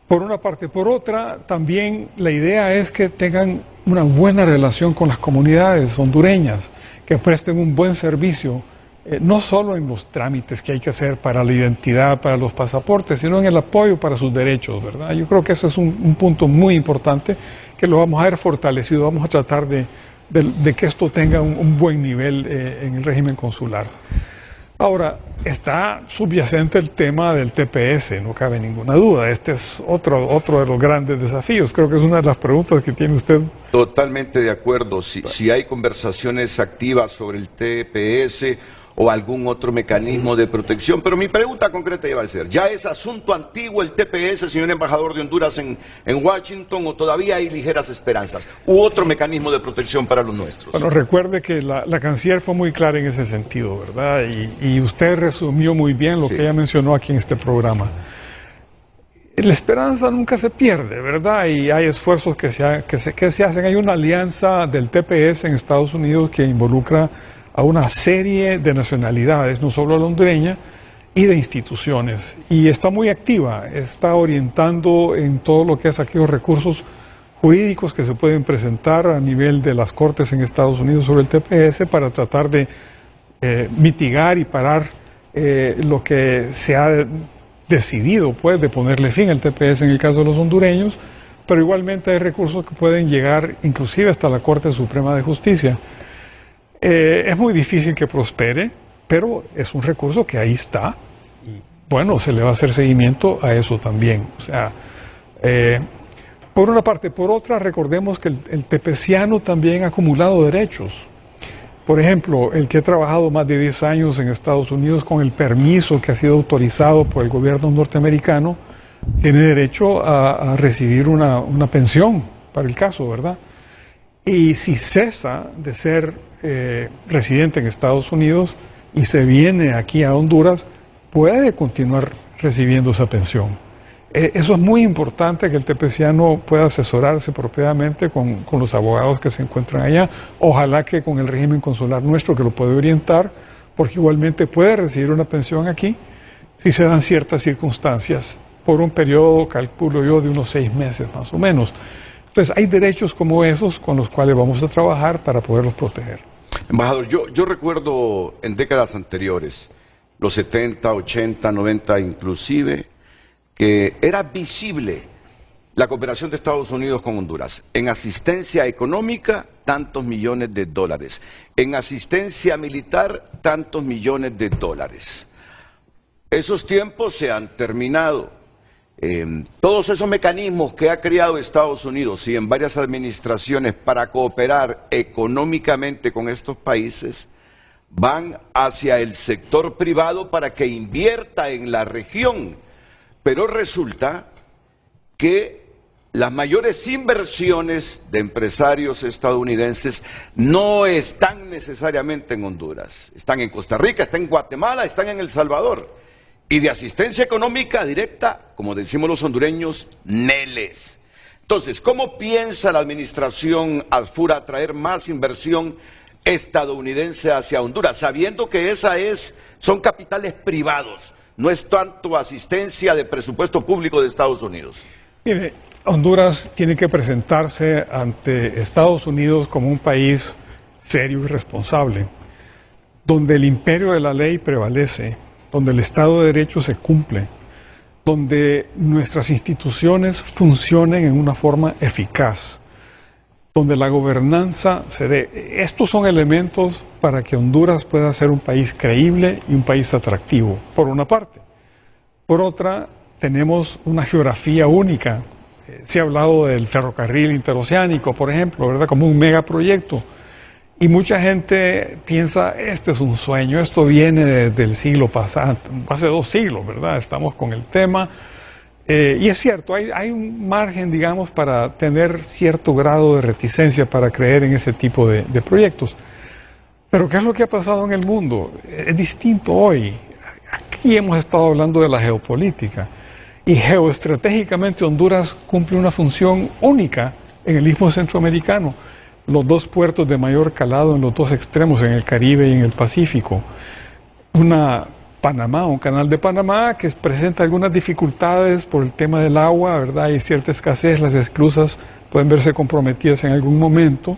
Por una parte. Por otra, también la idea es que tengan una buena relación con las comunidades hondureñas, que presten un buen servicio, no solo en los trámites que hay que hacer para la identidad, para los pasaportes, sino en el apoyo para sus derechos, ¿verdad? Yo creo que ese es un punto muy importante que lo vamos a ver fortalecido. Vamos a tratar de que esto tenga un buen nivel en el régimen consular. Ahora, está subyacente el tema del TPS, no cabe ninguna duda. Este es otro de los grandes desafíos. Creo que es una de las preguntas que tiene usted. Totalmente de acuerdo. Si hay conversaciones activas sobre el TPS o algún otro mecanismo de protección, pero mi pregunta concreta iba a ser, ¿ya es asunto antiguo el TPS, señor embajador de Honduras en Washington, o todavía hay ligeras esperanzas u otro mecanismo de protección para los nuestros? Bueno, recuerde que la canciller fue muy clara en ese sentido, ¿verdad? Y usted resumió muy bien lo que ella mencionó aquí en este programa. La esperanza nunca se pierde, ¿verdad? Y hay esfuerzos que se hacen. Hay una alianza del TPS en Estados Unidos que involucra a una serie de nacionalidades, no solo la hondureña, y de instituciones. Y está muy activa, está orientando en todo lo que es aquellos recursos jurídicos que se pueden presentar a nivel de las cortes en Estados Unidos sobre el TPS para tratar de mitigar y parar lo que se ha decidido, pues, de ponerle fin al TPS en el caso de los hondureños, pero igualmente hay recursos que pueden llegar inclusive hasta la Corte Suprema de Justicia. Es muy difícil que prospere, pero es un recurso que ahí está, y bueno, se le va a hacer seguimiento a eso también. O sea, por una parte. Por otra, recordemos que el tepeciano también ha acumulado derechos. Por ejemplo, el que ha trabajado más de 10 años en Estados Unidos con el permiso que ha sido autorizado por el gobierno norteamericano, tiene derecho a recibir una pensión para el caso, ¿verdad? Y si cesa de ser residente en Estados Unidos y se viene aquí a Honduras, puede continuar recibiendo esa pensión. Eso es muy importante, que el tepeciano pueda asesorarse propiamente con los abogados que se encuentran allá. Ojalá que con el régimen consular nuestro, que lo puede orientar, porque igualmente puede recibir una pensión aquí si se dan ciertas circunstancias por un periodo, calculo yo, de unos 6 meses más o menos. Entonces hay derechos como esos con los cuales vamos a trabajar para poderlos proteger. Embajador, yo recuerdo en décadas anteriores, los 70, 80, 90 inclusive, que era visible la cooperación de Estados Unidos con Honduras. En asistencia económica, tantos millones de dólares. En asistencia militar, tantos millones de dólares. Esos tiempos se han terminado. Todos esos mecanismos que ha creado Estados Unidos y en varias administraciones para cooperar económicamente con estos países van hacia el sector privado para que invierta en la región, pero resulta que las mayores inversiones de empresarios estadounidenses no están necesariamente en Honduras, están en Costa Rica, están en Guatemala, están en El Salvador. Y de asistencia económica directa, como decimos los hondureños, neles. Entonces, ¿cómo piensa la administración Alfura atraer más inversión estadounidense hacia Honduras, sabiendo que son capitales privados, no es tanto asistencia de presupuesto público de Estados Unidos? Mire, Honduras tiene que presentarse ante Estados Unidos como un país serio y responsable, donde el imperio de la ley prevalece, donde el Estado de Derecho se cumple, donde nuestras instituciones funcionen en una forma eficaz, donde la gobernanza se dé. Estos son elementos para que Honduras pueda ser un país creíble y un país atractivo, por una parte. Por otra, tenemos una geografía única. Se ha hablado del ferrocarril interoceánico, por ejemplo, ¿verdad?, como un megaproyecto. Y mucha gente piensa, este es un sueño, esto viene desde el siglo pasado, hace 2 siglos, ¿verdad? Estamos con el tema. Y es cierto, hay un margen, digamos, para tener cierto grado de reticencia para creer en ese tipo de proyectos. Pero ¿qué es lo que ha pasado en el mundo? Es distinto hoy. Aquí hemos estado hablando de la geopolítica. Y geoestratégicamente Honduras cumple una función única en el Istmo Centroamericano. Los 2 puertos de mayor calado en los 2 extremos, en el Caribe y en el Pacífico. Panamá, un canal de Panamá que presenta algunas dificultades por el tema del agua, ¿verdad? Hay cierta escasez, las esclusas pueden verse comprometidas en algún momento.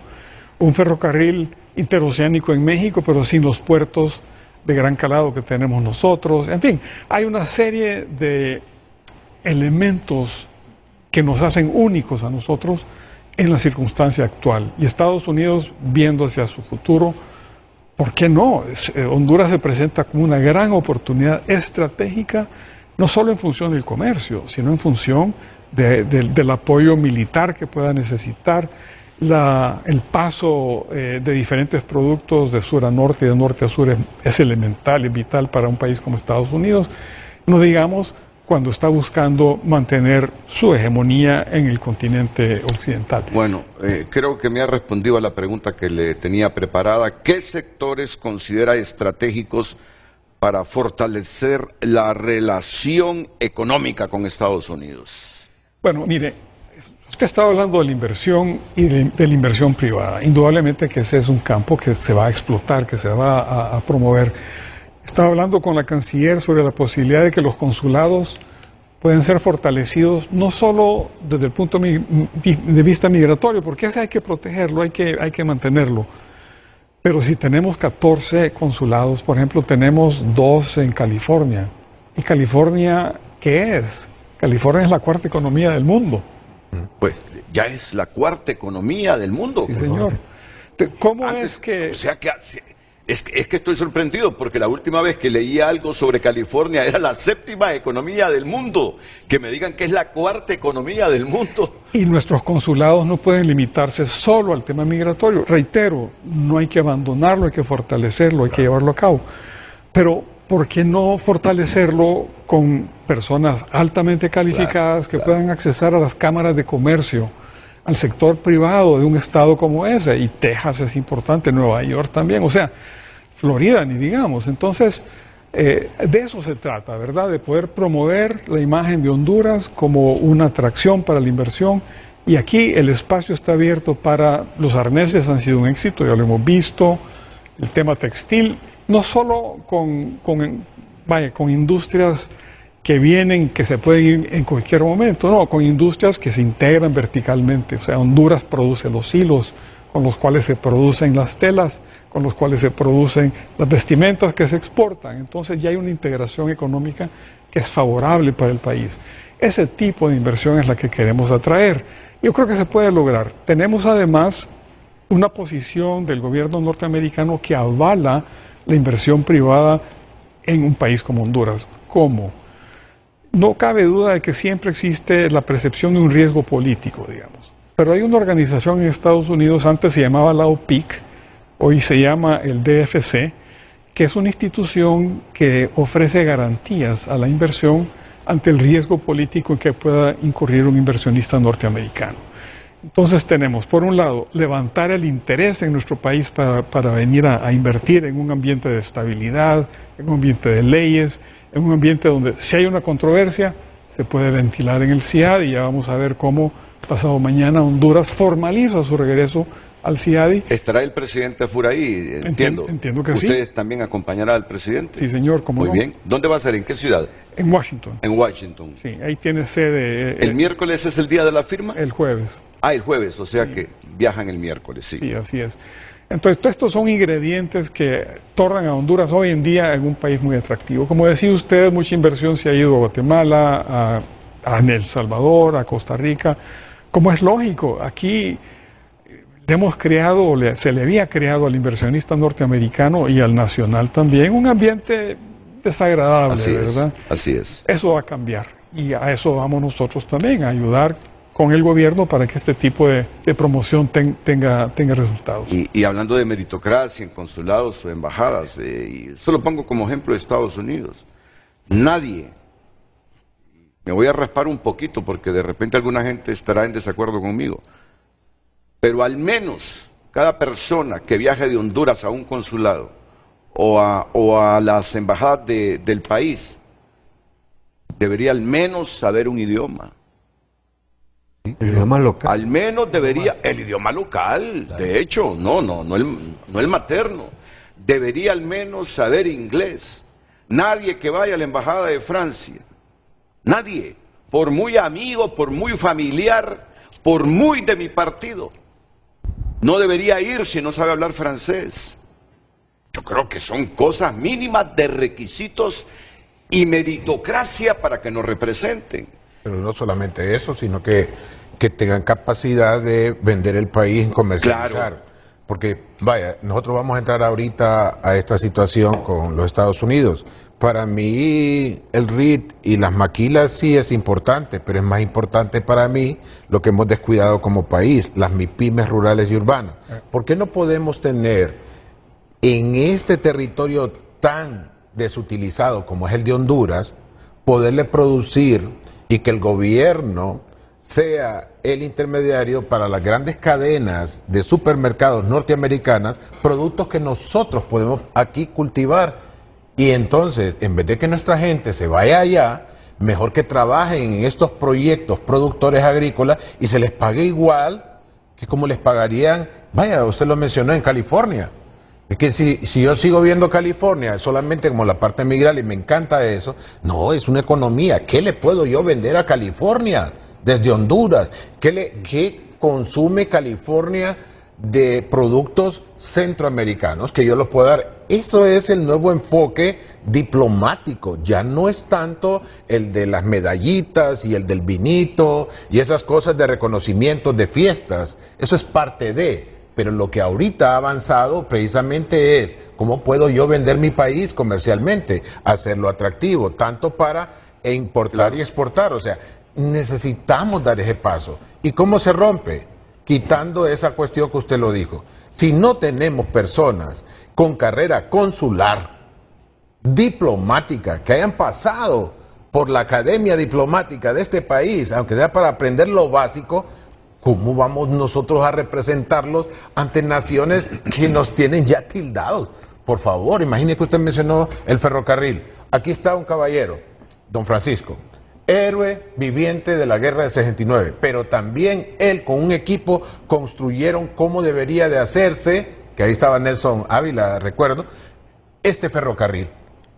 Un ferrocarril interoceánico en México, pero sin los puertos de gran calado que tenemos nosotros. En fin, hay una serie de elementos que nos hacen únicos a nosotros en la circunstancia actual. Y Estados Unidos, viendo hacia su futuro, ¿por qué no? Honduras se presenta como una gran oportunidad estratégica, no solo en función del comercio, sino en función del apoyo militar que pueda necesitar, el paso de diferentes productos de sur a norte y de norte a sur es elemental, es vital para un país como Estados Unidos, no digamos cuando está buscando mantener su hegemonía en el continente occidental. Bueno, creo que me ha respondido a la pregunta que le tenía preparada. ¿Qué sectores considera estratégicos para fortalecer la relación económica con Estados Unidos? Bueno, mire, usted estaba hablando de la inversión y de la inversión privada. Indudablemente que ese es un campo que se va a explotar, que se va a promover. Estaba hablando con la canciller sobre la posibilidad de que los consulados pueden ser fortalecidos no solo desde el punto de vista migratorio, porque ese hay que protegerlo, hay que mantenerlo. Pero si tenemos 14 consulados, por ejemplo, tenemos 2 en California. ¿Y California qué es? California es la 4ª economía del mundo. Pues ya es la 4ª economía del mundo. Sí, señor. ¿Cómo es que...? O sea que... Es que estoy sorprendido porque la última vez que leí algo sobre California era la 7ª economía del mundo. Que me digan que es la 4ª economía del mundo. Y nuestros consulados no pueden limitarse solo al tema migratorio. Reitero, no hay que abandonarlo, hay que fortalecerlo, hay que llevarlo a cabo. Pero, ¿por qué no fortalecerlo con personas altamente calificadas que puedan accesar a las cámaras de comercio, al sector privado de un estado como ese? Y Texas es importante, Nueva York también, o sea, Florida ni digamos. Entonces, de eso se trata, ¿verdad? De poder promover la imagen de Honduras como una atracción para la inversión. Y aquí el espacio está abierto para los arneses, han sido un éxito, ya lo hemos visto, el tema textil, no solo con industrias que vienen, que se pueden ir en cualquier momento, no, con industrias que se integran verticalmente. O sea, Honduras produce los hilos con los cuales se producen las telas, con los cuales se producen las vestimentas que se exportan. Entonces ya hay una integración económica que es favorable para el país. Ese tipo de inversión es la que queremos atraer. Yo creo que se puede lograr. Tenemos además una posición del gobierno norteamericano que avala la inversión privada en un país como Honduras. ¿Cómo? No cabe duda de que siempre existe la percepción de un riesgo político, digamos. Pero hay una organización en Estados Unidos, antes se llamaba la OPIC, hoy se llama el DFC, que es una institución que ofrece garantías a la inversión ante el riesgo político en que pueda incurrir un inversionista norteamericano. Entonces tenemos, por un lado, levantar el interés en nuestro país para venir a invertir en un ambiente de estabilidad, en un ambiente de leyes, en un ambiente donde si hay una controversia se puede ventilar en el CIADI. Y ya vamos a ver cómo pasado mañana Honduras formaliza su regreso al CIADI. ¿Estará el presidente Fur ahí? Entiendo que sí. ¿Ustedes también acompañarán al presidente? Sí, señor, como Muy bien. ¿Dónde va a ser? ¿En qué ciudad? En Washington. En Washington. Sí, ahí tiene sede. ¿El miércoles es el día de la firma? El jueves. Ah, el jueves, o sea sí. Que viajan el miércoles, sí. Sí, así es. Entonces, todos estos son ingredientes que tornan a Honduras hoy en día en un país muy atractivo. Como decía usted, mucha inversión se ha ido a Guatemala, a El Salvador, a Costa Rica. Como es lógico, aquí hemos creado, o se le había creado al inversionista norteamericano y al nacional también, un ambiente desagradable, ¿verdad? Así es. Eso va a cambiar y a eso vamos nosotros también, a ayudar con el gobierno para que este tipo de promoción tenga resultados. Y hablando de meritocracia en consulados o embajadas, y eso lo pongo como ejemplo de Estados Unidos. Nadie, me voy a raspar un poquito porque de repente alguna gente estará en desacuerdo conmigo, pero al menos cada persona que viaje de Honduras a un consulado o a las embajadas del país debería al menos saber un idioma. El idioma local. Al menos debería, el idioma local, de hecho, no el materno. Debería al menos saber inglés. Nadie que vaya a la embajada de Francia, nadie, por muy amigo, por muy familiar, por muy de mi partido, no debería ir si no sabe hablar francés. Yo creo que son cosas mínimas de requisitos y meritocracia para que nos representen. Pero no solamente eso, sino que tengan capacidad de vender el país, comercializar. Claro. Porque, vaya, nosotros vamos a entrar ahorita a esta situación con los Estados Unidos. Para mí, el RIT y las maquilas sí es importante, pero es más importante para mí lo que hemos descuidado como país, las MIPYMES rurales y urbanas. ¿Por qué no podemos tener en este territorio tan desutilizado como es el de Honduras, poderle producir y que el gobierno sea el intermediario para las grandes cadenas de supermercados norteamericanas, productos que nosotros podemos aquí cultivar? Y entonces, en vez de que nuestra gente se vaya allá, mejor que trabajen en estos proyectos productores agrícolas y se les pague igual que como les pagarían, vaya, usted lo mencionó, en California. Es que si yo sigo viendo California solamente como la parte migral y me encanta eso, no, es una economía. ¿Qué le puedo yo vender a California desde Honduras? ¿Qué consume California de productos centroamericanos que yo los pueda dar? Eso es el nuevo enfoque diplomático. Ya no es tanto el de las medallitas y el del vinito y esas cosas de reconocimiento de fiestas. Eso es parte de... Pero lo que ahorita ha avanzado precisamente es cómo puedo yo vender mi país comercialmente, hacerlo atractivo, tanto para importar y exportar. O sea, necesitamos dar ese paso. ¿Y cómo se rompe? Quitando esa cuestión que usted lo dijo. Si no tenemos personas con carrera consular, diplomática, que hayan pasado por la academia diplomática de este país, aunque sea para aprender lo básico, ¿cómo vamos nosotros a representarlos ante naciones que nos tienen ya tildados? Por favor, imagine que usted mencionó el ferrocarril. Aquí está un caballero, don Francisco, héroe viviente de la guerra del 69, pero también él con un equipo construyeron cómo debería de hacerse, que ahí estaba Nelson Ávila, recuerdo, este ferrocarril,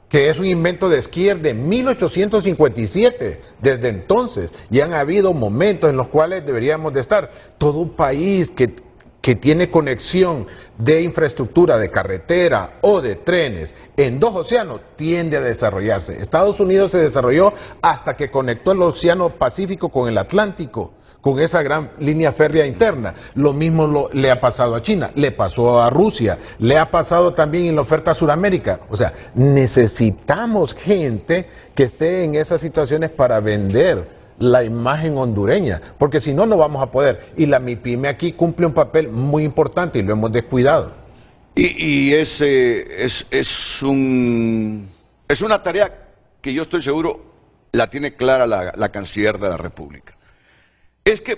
que es un invento de Skier de 1857, desde entonces, y han habido momentos en los cuales deberíamos de estar. Todo un país que tiene conexión de infraestructura, de carretera o de trenes en dos océanos, tiende a desarrollarse. Estados Unidos se desarrolló hasta que conectó el Océano Pacífico con el Atlántico, con esa gran línea férrea interna. Lo mismo le ha pasado a China, le pasó a Rusia, le ha pasado también en la oferta a Sudamérica. O sea, necesitamos gente que esté en esas situaciones para vender la imagen hondureña, porque si no, no vamos a poder. Y la MIPYME aquí cumple un papel muy importante y lo hemos descuidado. Y es una tarea que yo estoy seguro la tiene clara la Canciller de la República. Es que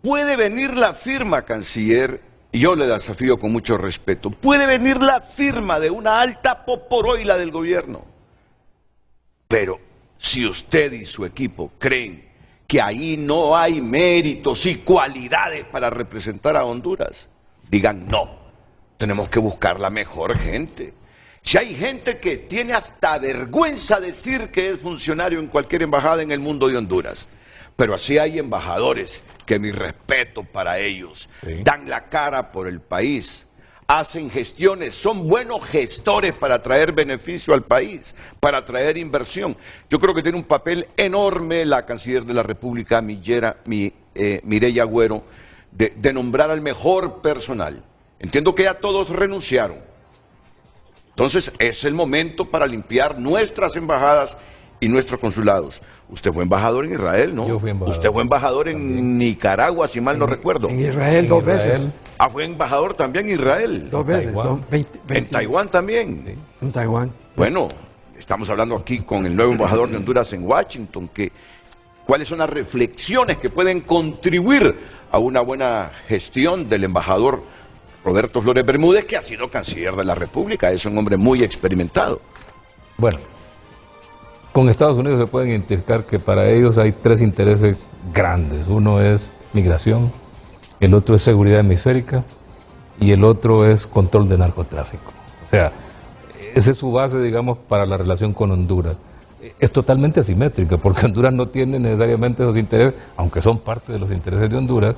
puede venir la firma, canciller, y yo le desafío con mucho respeto, puede venir la firma de una alta poporoila del gobierno, pero si usted y su equipo creen que ahí no hay méritos y cualidades para representar a Honduras, digan no, tenemos que buscar la mejor gente. Si hay gente que tiene hasta vergüenza decir que es funcionario en cualquier embajada en el mundo de Honduras, pero así hay embajadores que mi respeto para ellos, dan la cara por el país, hacen gestiones, son buenos gestores para traer beneficio al país, para traer inversión. Yo creo que tiene un papel enorme la Canciller de la República, Mireya Agüero, de nombrar al mejor personal. Entiendo que ya todos renunciaron. Entonces es el momento para limpiar nuestras embajadas y nuestros consulados. Usted fue embajador en Israel, ¿no? Yo fui embajador. Usted fue embajador en Nicaragua, si mal no recuerdo. En Israel dos veces. Ah, fue embajador también en Israel. Dos veces. En Taiwán también. Sí, en Taiwán. Bueno, estamos hablando aquí con el nuevo embajador de Honduras en Washington, cuáles son las reflexiones que pueden contribuir a una buena gestión del embajador Roberto Flores Bermúdez, que ha sido canciller de la República, es un hombre muy experimentado. Bueno, con Estados Unidos se pueden identificar que para ellos hay tres intereses grandes. Uno es migración, el otro es seguridad hemisférica y el otro es control de narcotráfico. O sea, esa es su base, digamos, para la relación con Honduras. Es totalmente asimétrica, porque Honduras no tiene necesariamente esos intereses, aunque son parte de los intereses de Honduras,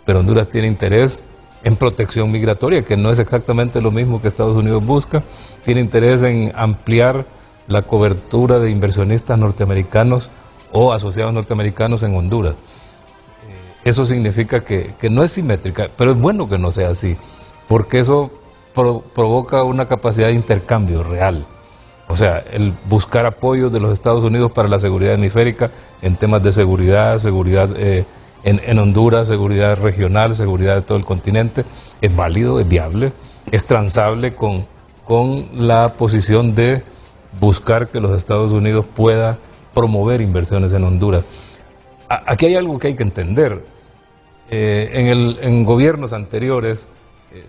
pero Honduras tiene interés en protección migratoria, que no es exactamente lo mismo que Estados Unidos busca, tiene interés en ampliar la cobertura de inversionistas norteamericanos o asociados norteamericanos en Honduras. Eso significa que no es simétrica, pero es bueno que no sea así, porque eso provoca una capacidad de intercambio real. O sea, el buscar apoyo de los Estados Unidos para la seguridad hemisférica en temas de seguridad, en Honduras, seguridad regional, seguridad de todo el continente, es válido, es viable, es transable con la posición de buscar que los Estados Unidos pueda promover inversiones en Honduras. Aquí hay algo que hay que entender. En gobiernos anteriores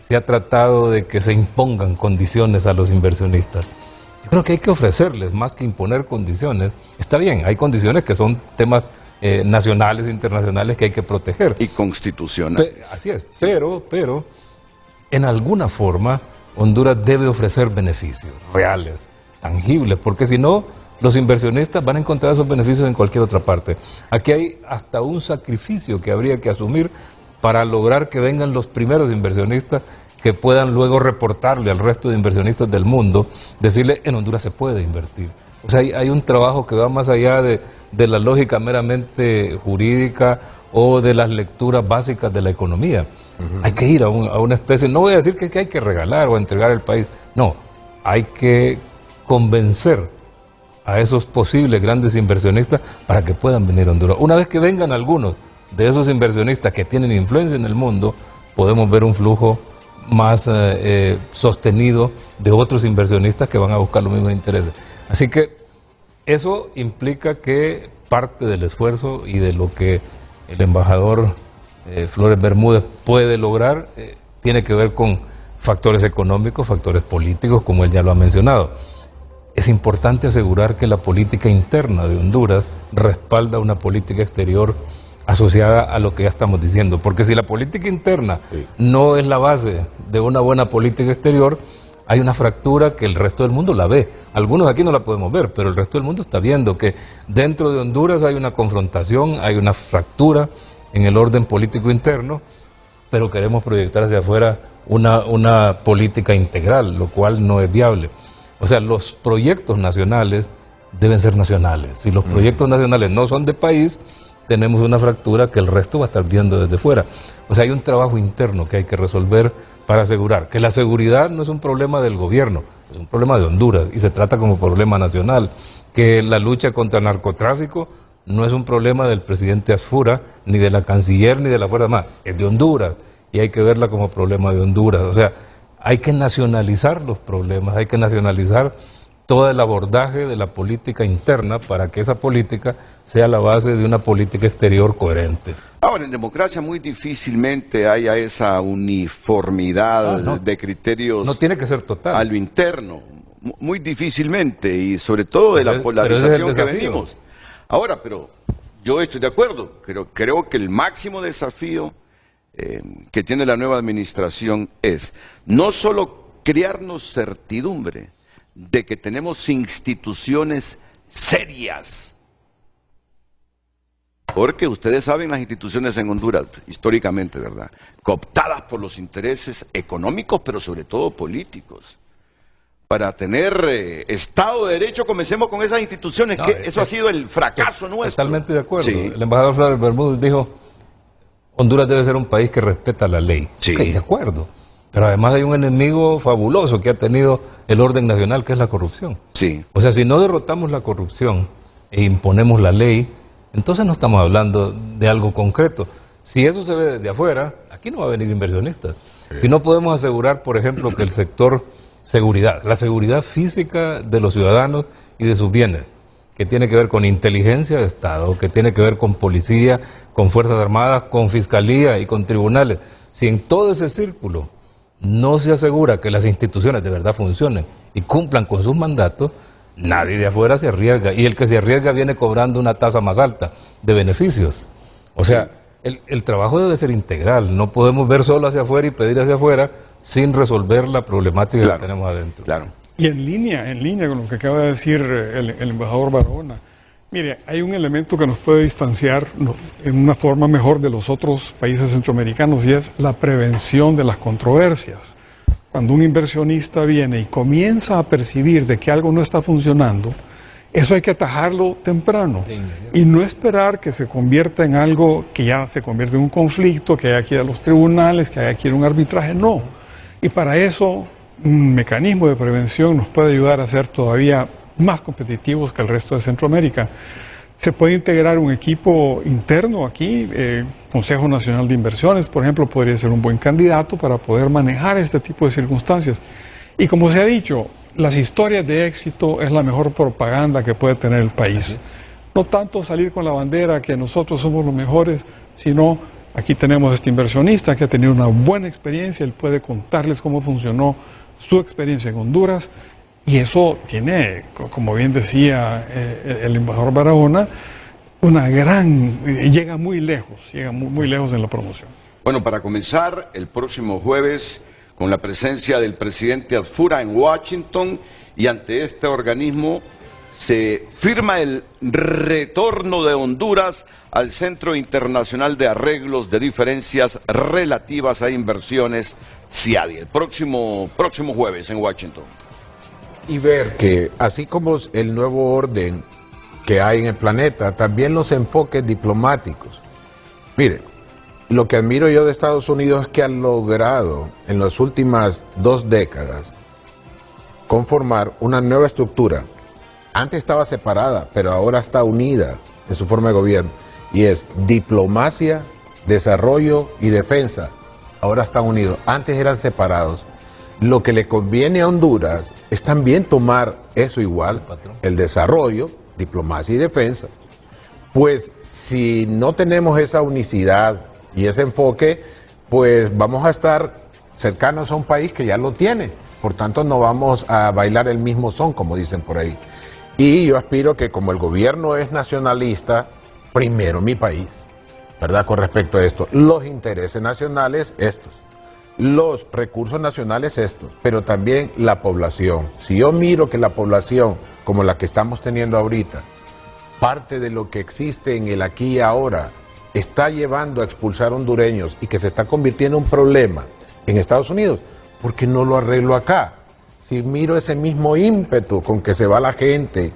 se ha tratado de que se impongan condiciones a los inversionistas. Yo creo que hay que ofrecerles, más que imponer condiciones. Está bien, hay condiciones que son temas nacionales e internacionales que hay que proteger. Y constitucionales. Así es, pero en alguna forma Honduras debe ofrecer beneficios reales, tangibles, porque si no, los inversionistas van a encontrar esos beneficios en cualquier otra parte. Aquí hay hasta un sacrificio que habría que asumir para lograr que vengan los primeros inversionistas que puedan luego reportarle al resto de inversionistas del mundo, decirle, en Honduras se puede invertir. O sea, hay un trabajo que va más allá de la lógica meramente jurídica o de las lecturas básicas de la economía. Hay que ir a una especie, no voy a decir que hay que regalar o entregar el país, no, hay que convencer a esos posibles grandes inversionistas para que puedan venir a Honduras. Una vez que vengan algunos de esos inversionistas que tienen influencia en el mundo, podemos ver un flujo más sostenido de otros inversionistas que van a buscar los mismos intereses. Así que eso implica que parte del esfuerzo y de lo que el embajador Flores Bermúdez puede lograr tiene que ver con factores económicos, factores políticos, como él ya lo ha mencionado. Es importante asegurar que la política interna de Honduras respalda una política exterior asociada a lo que ya estamos diciendo, porque si la política interna no es la base de una buena política exterior, hay una fractura que el resto del mundo la ve. Algunos aquí no la podemos ver, pero el resto del mundo está viendo que dentro de Honduras hay una confrontación, hay una fractura en el orden político interno, pero queremos proyectar hacia afuera una política integral, lo cual no es viable. O sea, los proyectos nacionales deben ser nacionales. Si los proyectos nacionales no son de país, tenemos una fractura que el resto va a estar viendo desde fuera. O sea, hay un trabajo interno que hay que resolver para asegurar que la seguridad no es un problema del gobierno, es un problema de Honduras y se trata como problema nacional, que la lucha contra el narcotráfico no es un problema del presidente Asfura, ni de la canciller, ni de la Fuerza Armada, es de Honduras y hay que verla como problema de Honduras. O sea, hay que nacionalizar los problemas, hay que nacionalizar todo el abordaje de la política interna para que esa política sea la base de una política exterior coherente. Ahora, en democracia muy difícilmente haya esa uniformidad de criterios. No tiene que ser total. A lo interno, muy difícilmente, y sobre todo de la polarización que venimos. Ahora, pero yo estoy de acuerdo, creo que el máximo desafío que tiene la nueva administración es no solo crearnos certidumbre de que tenemos instituciones serias, porque ustedes saben las instituciones en Honduras, históricamente, ¿verdad?, cooptadas por los intereses económicos, pero sobre todo políticos. Para tener Estado de Derecho, comencemos con esas instituciones, que eso ha sido el fracaso nuestro. Totalmente de acuerdo. Sí. El embajador Flores Bermúdez dijo, Honduras debe ser un país que respeta la ley. Sí. Ok, de acuerdo. Pero además hay un enemigo fabuloso que ha tenido el orden nacional, que es la corrupción. Sí. O sea, si no derrotamos la corrupción e imponemos la ley, entonces no estamos hablando de algo concreto. Si eso se ve desde afuera, aquí no va a venir inversionistas. Sí. Si no podemos asegurar, por ejemplo, que el sector seguridad, la seguridad física de los ciudadanos y de sus bienes, que tiene que ver con inteligencia de Estado, que tiene que ver con policía, con Fuerzas Armadas, con Fiscalía y con tribunales, si en todo ese círculo no se asegura que las instituciones de verdad funcionen y cumplan con sus mandatos, nadie de afuera se arriesga, y el que se arriesga viene cobrando una tasa más alta de beneficios. O sea, el trabajo debe ser integral, no podemos ver solo hacia afuera y pedir hacia afuera sin resolver la problemática que tenemos adentro. Claro. Y en línea con lo que acaba de decir el embajador Barahona, mire, hay un elemento que nos puede distanciar en una forma mejor de los otros países centroamericanos, y es la prevención de las controversias. Cuando un inversionista viene y comienza a percibir de que algo no está funcionando, eso hay que atajarlo temprano y no esperar que se convierta en algo que ya se convierte en un conflicto, que haya que ir a los tribunales, que haya que ir a un arbitraje, no. Y para eso un mecanismo de prevención nos puede ayudar a ser todavía más competitivos que el resto de Centroamérica. Se puede integrar un equipo interno aquí, Consejo Nacional de Inversiones, por ejemplo, podría ser un buen candidato para poder manejar este tipo de circunstancias. Y como se ha dicho, las historias de éxito es la mejor propaganda que puede tener el país. No tanto salir con la bandera que nosotros somos los mejores, sino aquí tenemos este inversionista que ha tenido una buena experiencia, él puede contarles cómo funcionó su experiencia en Honduras, y eso tiene, como bien decía el embajador Barahona, llega muy lejos en la promoción. Bueno, para comenzar, el próximo jueves, con la presencia del presidente Asfura en Washington, y ante este organismo se firma el retorno de Honduras al Centro Internacional de Arreglos de Diferencias Relativas a Inversiones, CIADI, el próximo jueves en Washington. Y ver que, así como el nuevo orden que hay en el planeta, también los enfoques diplomáticos. Mire, lo que admiro yo de Estados Unidos es que han logrado en las últimas 2 décadas conformar una nueva estructura. Antes estaba separada, pero ahora está unida en su forma de gobierno, y es diplomacia, desarrollo y defensa. Ahora están unidos, antes eran separados. Lo que le conviene a Honduras es también tomar eso igual, el desarrollo, diplomacia y defensa. Pues si no tenemos esa unicidad y ese enfoque, pues vamos a estar cercanos a un país que ya lo tiene. Por tanto, no vamos a bailar el mismo son, como dicen por ahí. Y yo aspiro que, como el gobierno es nacionalista, primero mi país, ¿verdad? Con respecto a esto, los intereses nacionales estos, los recursos nacionales estos, pero también la población. Si yo miro que la población, como la que estamos teniendo ahorita, parte de lo que existe en el aquí y ahora, está llevando a expulsar hondureños y que se está convirtiendo en un problema en Estados Unidos, ¿por qué no lo arreglo acá? Si miro ese mismo ímpetu con que se va la gente,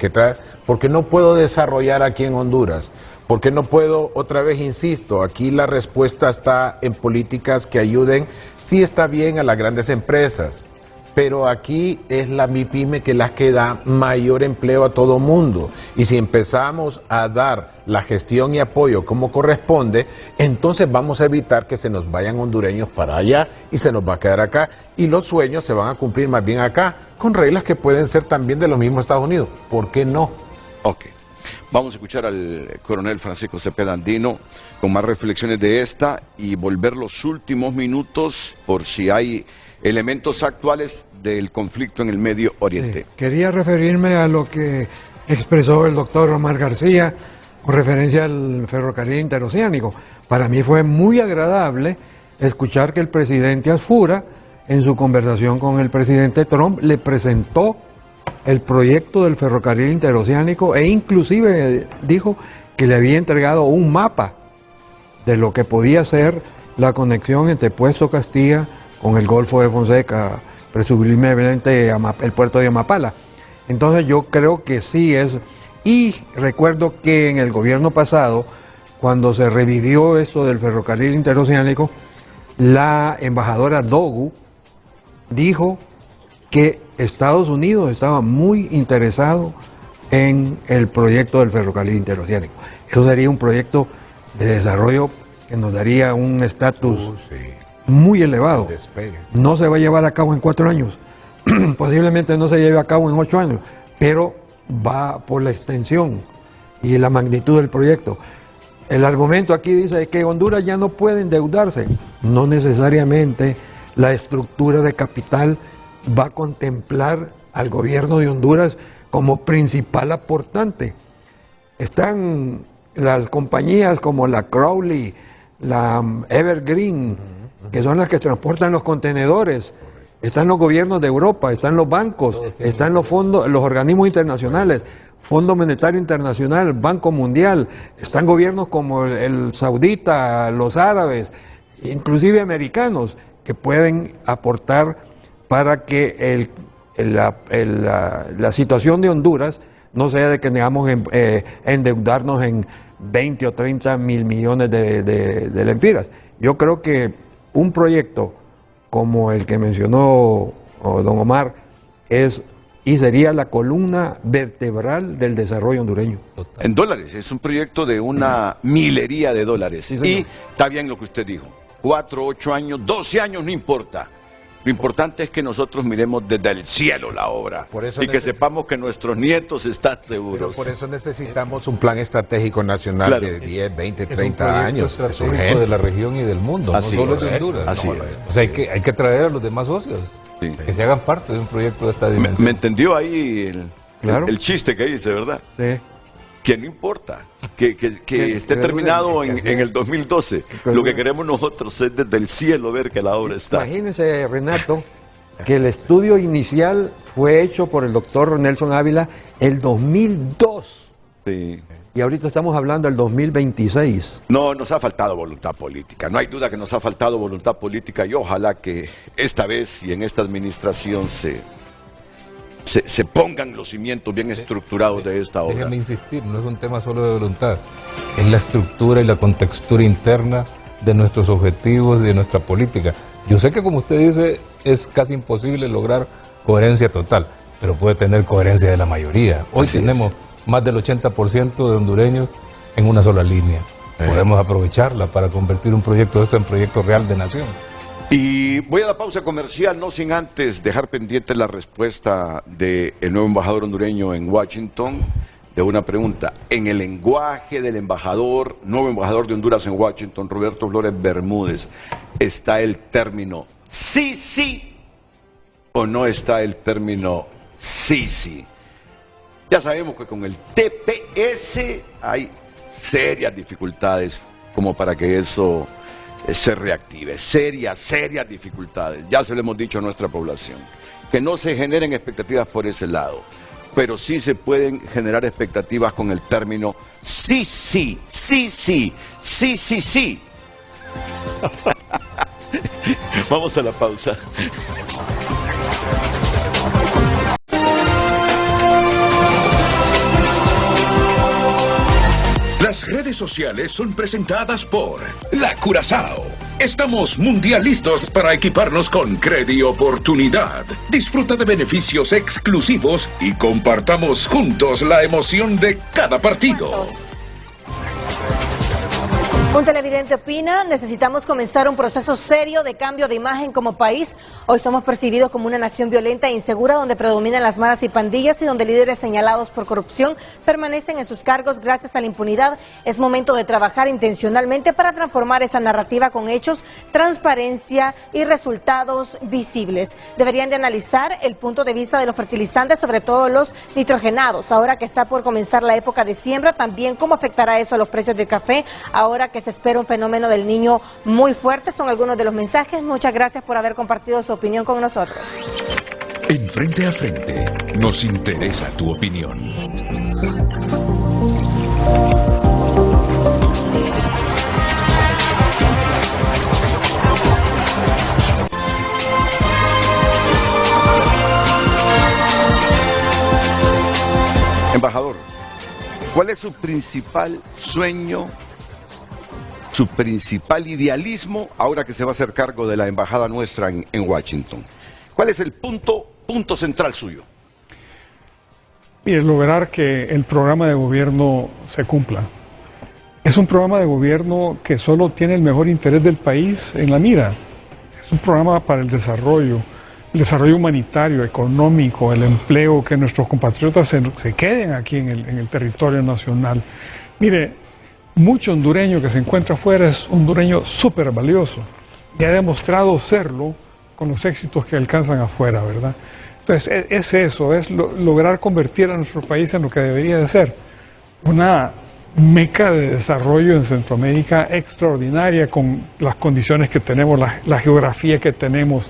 ¿por qué no puedo desarrollar aquí en Honduras? ¿Por qué no puedo, otra vez insisto, aquí la respuesta está en políticas que ayuden, sí está bien a las grandes empresas, pero aquí es la MIPYME que las que da mayor empleo a todo mundo. Y si empezamos a dar la gestión y apoyo como corresponde, entonces vamos a evitar que se nos vayan hondureños para allá y se nos va a quedar acá. Y los sueños se van a cumplir más bien acá, con reglas que pueden ser también de los mismos Estados Unidos. ¿Por qué no? Ok. Vamos a escuchar al coronel Francisco Cepeda Andino con más reflexiones de esta y volver los últimos minutos por si hay elementos actuales del conflicto en el Medio Oriente. Sí, quería referirme a lo que expresó el doctor Omar García con referencia al ferrocarril interoceánico. Para mí fue muy agradable escuchar que el presidente Asfura, en su conversación con el presidente Trump, le presentó el proyecto del ferrocarril interoceánico e inclusive dijo que le había entregado un mapa de lo que podía ser la conexión entre Puerto Castilla con el Golfo de Fonseca, presumiblemente el puerto de Amapala. Entonces yo creo que sí es, y recuerdo que en el gobierno pasado cuando se revivió eso del ferrocarril interoceánico, la embajadora Dogu dijo que Estados Unidos estaba muy interesado en el proyecto del ferrocarril interoceánico. Eso sería un proyecto de desarrollo que nos daría un estatus muy elevado. No se va a llevar a cabo en 4 años, posiblemente no se lleve a cabo en 8 años, pero va por la extensión y la magnitud del proyecto. El argumento aquí dice que Honduras ya no puede endeudarse. No necesariamente la estructura de capital va a contemplar al gobierno de Honduras como principal aportante. Están las compañías como la Crowley, la Evergreen, que son las que transportan los contenedores. Están los gobiernos de Europa, están los bancos, están los fondos, los organismos internacionales, Fondo Monetario Internacional, Banco Mundial, están gobiernos como el saudita, los árabes, inclusive americanos, que pueden aportar para que la situación de Honduras no sea de que tengamos endeudarnos en 20 o 30 mil millones de lempiras. Yo creo que un proyecto como el que mencionó don Omar es y sería la columna vertebral del desarrollo hondureño. En dólares, es un proyecto de una milería de dólares. Sí, y está bien lo que usted dijo, 4, 8 años, 12 años, no importa. Lo importante es que nosotros miremos desde el cielo la obra y que sepamos que nuestros nietos están seguros. Pero por eso necesitamos un plan estratégico nacional de 10, 20, 30 años. Es un proyecto de la región y del mundo, Así no solo es, de Honduras. así es. O sea, hay que traer a los demás socios, que se hagan parte de un proyecto de esta dimensión. Me entendió ahí el chiste que dice, ¿verdad? Sí. Que no importa, que esté terminado en el 2012. Lo que queremos nosotros es desde el cielo ver que la obra está. Imagínense, Renato, que el estudio inicial fue hecho por el doctor Nelson Ávila el 2002. Sí. Y ahorita estamos hablando del 2026. No, nos ha faltado voluntad política. No hay duda que nos ha faltado voluntad política y ojalá que esta vez y en esta administración se pongan los cimientos bien estructurados de esta obra. Déjeme insistir, no es un tema solo de voluntad, es la estructura y la contextura interna de nuestros objetivos y de nuestra política. Yo sé que, como usted dice, es casi imposible lograr coherencia total, pero puede tener coherencia de la mayoría. Hoy tenemos más del 80% de hondureños en una sola línea. Podemos aprovecharla para convertir un proyecto de esto en proyecto real de nación. Y voy a la pausa comercial, no sin antes dejar pendiente la respuesta del nuevo embajador hondureño en Washington, de una pregunta. En el lenguaje del nuevo embajador de Honduras en Washington, Roberto Flores Bermúdez, ¿está el término sí, sí o no está el término sí, sí? Ya sabemos que con el TPS hay serias dificultades como para que eso se reactive, serias dificultades. Ya se lo hemos dicho a nuestra población, que no se generen expectativas por ese lado, pero sí se pueden generar expectativas con el término sí, sí, sí, sí, sí, sí, sí. Vamos a la pausa. Las redes sociales son presentadas por La Curazao. Estamos mundialistas para equiparnos con Credi Oportunidad. Disfruta de beneficios exclusivos y compartamos juntos la emoción de cada partido. Un televidente opina, necesitamos comenzar un proceso serio de cambio de imagen como país. Hoy somos percibidos como una nación violenta e insegura donde predominan las maras y pandillas y donde líderes señalados por corrupción permanecen en sus cargos gracias a la impunidad. Es momento de trabajar intencionalmente para transformar esa narrativa con hechos, transparencia y resultados visibles. Deberían de analizar el punto de vista de los fertilizantes, sobre todo los nitrogenados. Ahora que está por comenzar la época de siembra, también cómo afectará eso a los precios del café, ahora que se espera un fenómeno del Niño muy fuerte. Son algunos de los mensajes. Muchas gracias por haber compartido su opinión con nosotros. En Frente a Frente, nos interesa tu opinión. Embajador, ¿cuál es su principal sueño su principal idealismo ahora que se va a hacer cargo de la embajada nuestra en Washington? ¿Cuál es el punto central suyo? Mire, lograr que el programa de gobierno se cumpla. Es un programa de gobierno que solo tiene el mejor interés del país en la mira. Es un programa para el desarrollo humanitario, económico, el empleo, que nuestros compatriotas se queden aquí en el territorio nacional. Mire, mucho hondureño que se encuentra afuera es hondureño súper valioso y ha demostrado serlo con los éxitos que alcanzan afuera, ¿verdad? Entonces, es eso, es lograr convertir a nuestro país en lo que debería de ser, una meca de desarrollo en Centroamérica extraordinaria, con las condiciones que tenemos, la geografía que tenemos,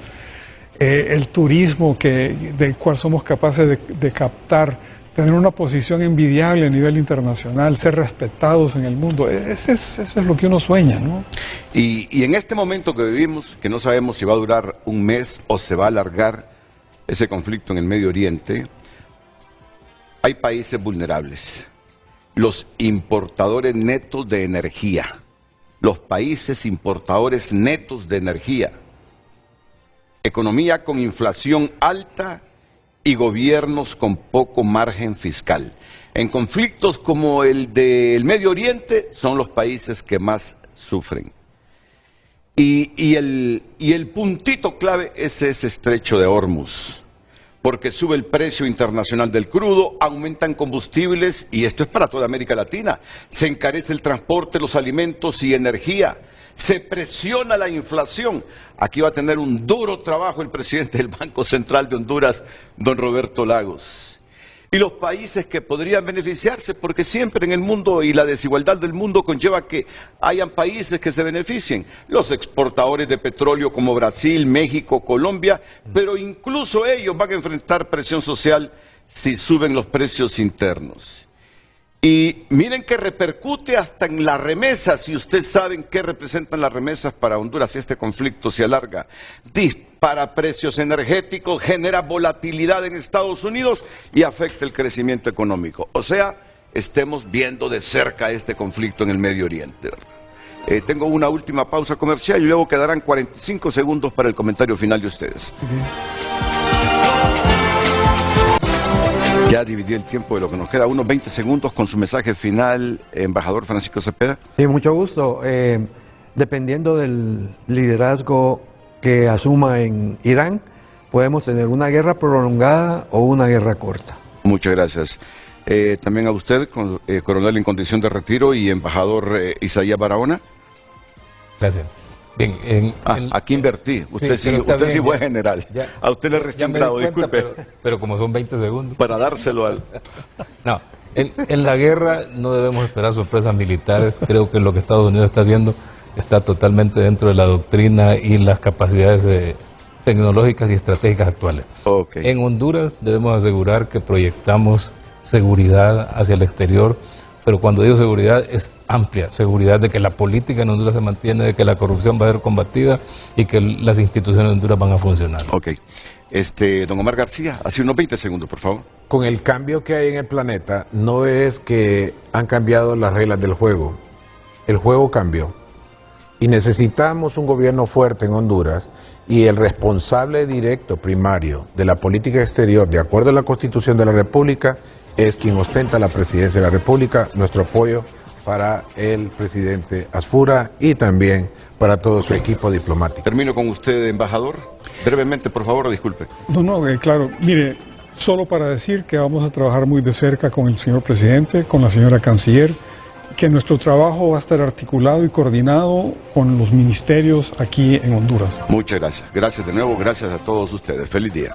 el turismo del cual somos capaces de captar, tener una posición envidiable a nivel internacional, ser respetados en el mundo. Eso es lo que uno sueña, ¿no? Y en este momento que vivimos, que no sabemos si va a durar un mes o se va a alargar ese conflicto en el Medio Oriente, hay países vulnerables. Los importadores netos de energía, los países importadores netos de energía, economía con inflación alta y gobiernos con poco margen fiscal. En conflictos como el del Medio Oriente son los países que más sufren. Y el puntito clave es ese estrecho de Hormuz, porque sube el precio internacional del crudo, aumentan combustibles, y esto es para toda América Latina, se encarece el transporte, los alimentos y energía, se presiona la inflación. Aquí va a tener un duro trabajo el presidente del Banco Central de Honduras, don Roberto Lagos. Y los países que podrían beneficiarse, porque siempre en el mundo y la desigualdad del mundo conlleva que hayan países que se beneficien. Los exportadores de petróleo como Brasil, México, Colombia, pero incluso ellos van a enfrentar presión social si suben los precios internos. Y miren que repercute hasta en las remesas, si ustedes saben qué representan las remesas para Honduras si este conflicto se alarga. Dispara precios energéticos, genera volatilidad en Estados Unidos y afecta el crecimiento económico. O sea, estemos viendo de cerca este conflicto en el Medio Oriente. Tengo una última pausa comercial y luego quedarán 45 segundos para el comentario final de ustedes. Ya dividí el tiempo de lo que nos queda, unos 20 segundos con su mensaje final, embajador Francisco Cepeda. Sí, mucho gusto. Dependiendo del liderazgo que asuma en Irán, podemos tener una guerra prolongada o una guerra corta. Muchas gracias. También a usted, coronel en condición de retiro y embajador Isaías Barahona. Gracias. Bien, aquí invertí. Usted sí fue general. Ya, a usted le resté un grado, disculpe. Pero como son 20 segundos. Para dárselo al... No, en la guerra no debemos esperar sorpresas militares. Creo que lo que Estados Unidos está haciendo está totalmente dentro de la doctrina y las capacidades tecnológicas y estratégicas actuales. Okay. En Honduras debemos asegurar que proyectamos seguridad hacia el exterior, pero cuando digo seguridad es amplia, seguridad de que la política en Honduras se mantiene, de que la corrupción va a ser combatida y que las instituciones de Honduras van a funcionar. Ok. Don Omar García, hace unos 20 segundos, por favor. Con el cambio que hay en el planeta, no es que han cambiado las reglas del juego. El juego cambió. Y necesitamos un gobierno fuerte en Honduras, y el responsable directo primario de la política exterior, de acuerdo a la Constitución de la República, es quien ostenta la presidencia de la República. Nuestro apoyo para el presidente Asfura y también para todo su equipo diplomático. Termino con usted, embajador. Brevemente, por favor, disculpe. No, claro. Mire, solo para decir que vamos a trabajar muy de cerca con el señor presidente, con la señora canciller, que nuestro trabajo va a estar articulado y coordinado con los ministerios aquí en Honduras. Muchas gracias. Gracias de nuevo, gracias a todos ustedes. Feliz día.